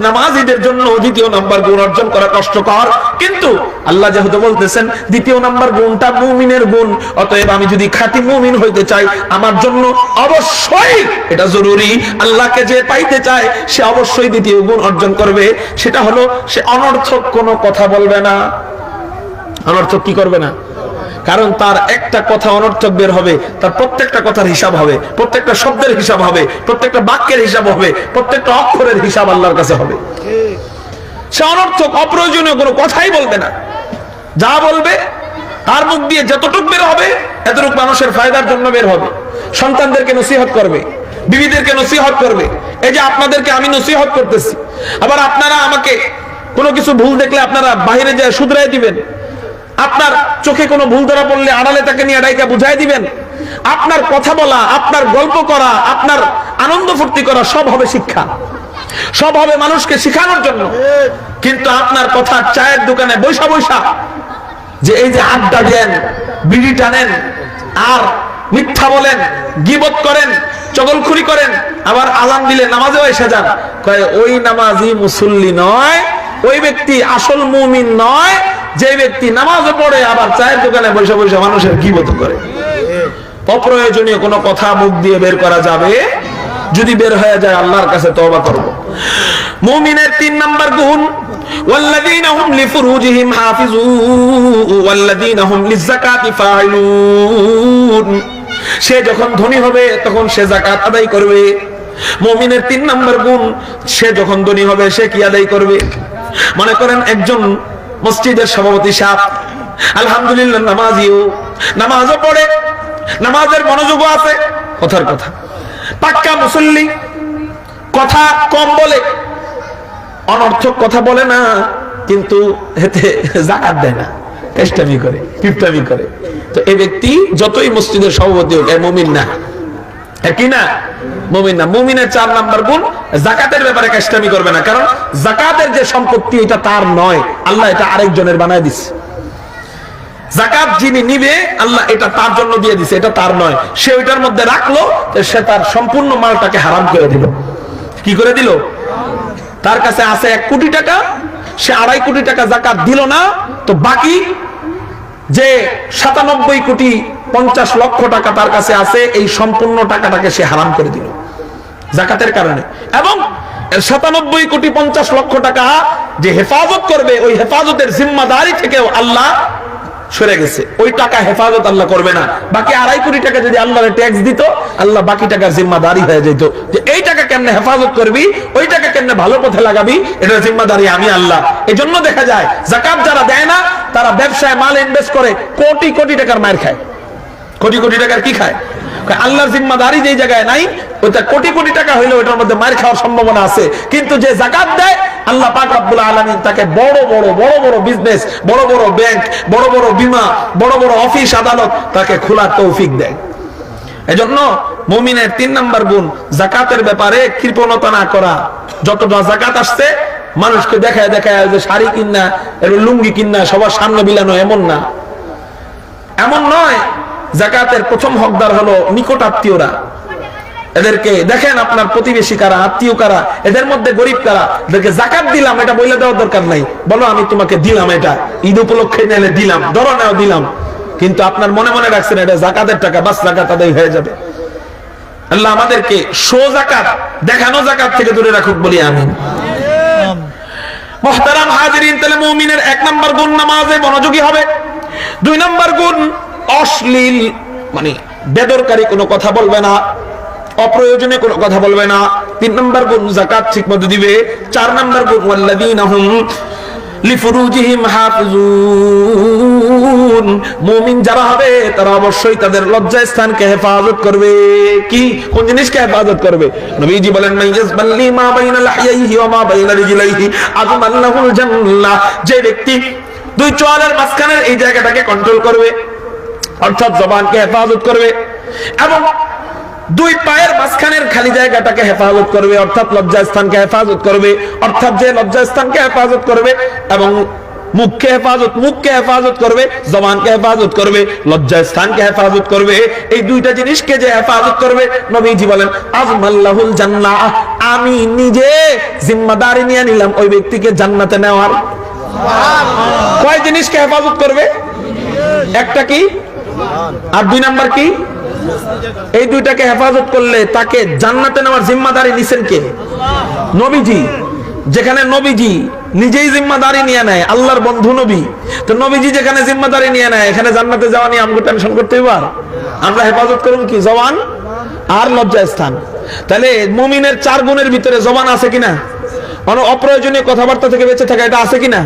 নামাজীদের জন্য দ্বিতীয় নাম্বার গুণ অর্জন করা কষ্টকর, কিন্তু আল্লাহ যেহেতু বলতেছেন দ্বিতীয় নাম্বার গুণটা মুমিনের গুণ, অতএব আমি যদি খাঁটি মুমিন হইতে চাই আমার জন্য অবশ্যই এটা জরুরি, আল্লাহকে যে পাইতে চায় সে অবশ্যই দ্বিতীয় গুণ অর্জন করবে। সেটা হলো সে অনর্থক কোনো কথা বলবে না। অনর্থক কি করবে না? কারণ তার একটা কথা অনর্থক বের হবে, তার প্রত্যেকটা কথার হিসাব হবে, প্রত্যেকটা শব্দের হিসাব হবে, প্রত্যেকটা বাক্যের হিসাব হবে, প্রত্যেকটা অক্ষরের হিসাব আল্লাহর কাছে হবে। সে অনর্থক অপ্রয়োজনীয় কোনো কথাই বলবে না। যা বলবে তার মুখ দিয়ে যতটুক বের হবে এতটুক মানুষের ফায়দার জন্য বের হবে। সন্তানদেরকে নসিহত করবে, বিবিদেরকে নসিহত করবে। এই যে আপনাদেরকে আমি নসিহত করতেছি, আবার আপনারা আমাকে কোনো কিছু ভুল দেখলে আপনারা বাইরে যায় শুধরাই দিবেন। আপনার চোখে কোনো ভুল ধরা পড়লে আড়ালে তাকে নিয়ে ডাইকা বুঝাই দিবেন। আপনার কথা বলা, আপনার গল্প করা, আপনার আনন্দ ফুর্তি করা সব হবে শিক্ষা, সব হবে মানুষকে শিখানোর জন্য। কিন্তু আপনার কথা চায়ের দোকানে বৈশা বৈশা যে এই যে আড্ডা দেন, বিড়ি টানেন, আর মিথ্যা বলেন, গীবত করেন, চগলখুরি করেন, আবার আযান দিলে নামাজেও এসে যান, কয় ওই নামাজি মুসল্লি নয়, ওই ব্যক্তি আসল মুমিন নয় যে ব্যক্তি নামাজও পড়ে আবার চায়ের দোকানে বসে বসে মানুষের গীবত করে। অপ্রয়োজনীয় কোনো কথা মুখ দিয়ে বের করা যাবে, যদি বের হয়ে যায় আল্লাহর কাছে তওবা করব। মুমিনের 3 নাম্বার গুণ ওয়াল্লাযীনা হুম লিফুরুজিহিম হাফিজুন ওয়াল্লাযীনা হুম লিযাকাতি ফাইলুন। সে যখন ধনী হবে তখন সে যাকাত আদায় করবে। মুমিনের 3 নাম্বার গুণ, সে যখন ধনী হবে সে কি আদায় করবে? মনে করেন একজন মসজিদের সভাপতি সাহেব আলহামদুলিল্লাহ নামাজিও, নামাজও পড়ে, নামাজের মনোযোগও আছে, কথার কথা পাক্কা মুসল্লি, কথা কম বলে, অনর্থক কথা বলে না, কিন্তু এতে যাকাত দেয় না, কেষ্টামি করে, কিপটামি করে। তো এই ব্যক্তি যতই মসজিদের সভাপতি হোক মুমিন না, একই না, মুমিন না। মুমিনের 4 নাম্বার গুণ যাকাতের ব্যাপারে কেষ্টামি করবে না, কারণ যাকাতের যে সম্পত্তি এটা তার নয়, আল্লাহ এটা আরেকজনের বানায় দিচ্ছে। যাকাত যিনি নিবে আল্লাহ এটা তার জন্য দিয়ে দিছে, এটা তার নয়। সে ওইটার মধ্যে রাখলো, সে তার সম্পূর্ণ মালটাকে হারাম করে দিল। কি করে দিল? তার কাছে আছে 1 কোটি টাকা, সে 2.5 কোটি টাকা যাকাত দিল না, তো বাকি যে 97 কোটি 50 লক্ষ টাকা তার কাছে আছে, এই সম্পূর্ণ টাকাটাকে সে হারাম করে দিল যাকাতের কারণে। এবং 97 কোটি 50 লক্ষ টাকা যে হেফাজত করবে, ওই হেফাজতের জিম্মাদারি থেকেও আল্লাহ সরে গেছে, ওই টাকা হেফাজত আল্লাহ করবে না। বাকি 2.5 কোটি টাকা যদি আল্লাহর ট্যাক্স দিত, আল্লাহ বাকি টাকার জিম্মাদারি হয়ে যেত, যে এই টাকা কেমনে হেফাজত করবি, ওই টাকা কেমনে ভালো পথে লাগাবি, এটার জিম্মাদারি আমি আল্লাহ। এই জন্য দেখা যায় যাকাত যারা দেয় না তারা ব্যবসায় মাল ইনভেস্ট করে কোটি কোটি টাকার মার খায়। কোটি কোটি টাকার কি খায়? আল্লাহর জিম্মাদারি যেই জায়গায় নাই, ওইটা কোটি কোটি টাকা হইলে ওইটার মধ্যে মার খাওয়ার সম্ভাবনা আছে। কিন্তু যে যাকাত দেয় আল্লাহ পাক রব্বুল আলামিন তাকে বড় বড় বিজনেস, বড় বড় ব্যাংক, বড় বড় বীমা, বড় বড় অফিস আদালত তাকে খোলার তৌফিক দেয়। এজন্য মুমিনের 3 নাম্বার গুণ যাকাতের ব্যাপারে কৃপণতা না করা। যতটা যাকাত আসছে মানুষকে দেখায় দেখায় যে শাড়ি কিনা লুঙ্গি কিনা সবার সামনে বিলানো, এমন না, এমন নয়। যাকাতের প্রথম হকদার হলো নিকট আত্মীয়রা। এদেরকে দেখেন আপনার প্রতিবেশী কারা, আত্মীয় কারা, এদের মধ্যে গরিব কারা, এদেরকে যাকাত দিলাম এটা বলে দেওয়ার দরকার নাই। বলো আমি তোমাকে দিলাম, এটা ঈদ উপলক্ষে নিলে দিলাম, ধরো নেও দিলাম, কিন্তু আপনার মনে মনে রাখছেন এটা যাকাতের টাকা, বাস যাকাত আদায় হয়ে যাবে। আল্লাহ আমাদেরকে শো যাকাত, দেখানো যাকাত থেকে দূরে রাখুক, বলি আমিন। মুহতারাম হাজিরিন, তাহলে মুমিনের 1 নাম্বার গুণ নামাজে মনোযোগী হবে। 2 নাম্বার গুণ অশ্লীল মানে বেদরকারী কোনো কথা বলবে না, অপ্রয়োজনে কোনো কথা বলবে না। 3 নাম্বার গুণ যাকাত ঠিকমতো দিবে। 4 নাম্বার গুণ ওয়াল্লাযীনা হুম লিফুরুজিহিম হাফিজুন, মুমিন যারা হবে তারা অবশ্যই তাদের লজ্জা স্থানকে হেফাজত করবে। কি কোন জিনিসকে হেফাজত করবে? নবীজি বলেন মাইয়াজবাল্লি মা বাইনা লাহইহি ওয়া মা বাইনা রিজলাইহি আযমাল্লাহুল জান্নাহ, যে ব্যক্তি 2 চোয়ালের মাঝখানের এই জায়গাটাকে কন্ট্রোল করবে, অর্থাৎ জবানকে হেফাজত করবে, এবং 2 পায়ের মাঝখানের খালি জায়গাটাকে হেফাজত করবে, অর্থাৎ লজ্জা স্থানকে হেফাজত করবে, অর্থাৎ যে লজ্জা স্থানকে হেফাজত করবে এবং মুখকে হেফাজত করবে, জবানকে হেফাজত করবে, লজ্জা স্থানকে হেফাজত করবে, এই 2টা জিনিসকে যে হেফাজত করবে, নবীজি বলেন আযমাল্লাহুল জান্নাহ, আমি নিজে জিম্মাদারি নিয়ে নিলাম ওই ব্যক্তিকে জান্নাতে নেওয়ার। সুবহানাল্লাহ। কয় জিনিসকে হেফাজত করবে? একটা কি আর 2 নাম্বার কি? এই 2টাকে হেফাজত করলে তাকে জান্নাতে নেওয়ার জিম্মাদারি নিছেন কে? নবীজি। যেখানে নবীজি নিজেই জিম্মাদারি নিয়ে নেয়, আল্লাহর বন্ধু নবী, তো নবীজি যেখানে জিম্মাদারি নিয়ে নেয়, এখানে জান্নাতে যাওয়া নিয়ে আমাকে টেনশন করতে হইবার? আমরা হেফাজত করুন কি? জবান আর লজ্জা স্থান। তাহলে মুমিনের 4 গুণের ভিতরে জবান আছে কিনা? অপ্রয়োজনীয় কথাবার্তা থেকে বেঁচে থাকা, এটা আছে কিনা?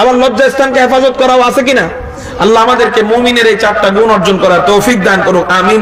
আবার লজ্জা স্থানকে হেফাজত করাও আছে কিনা? আল্লাহ আমাদেরকে মুমিনের এই 4টা গুণ অর্জন করার তৌফিক দান করুক, আমিন।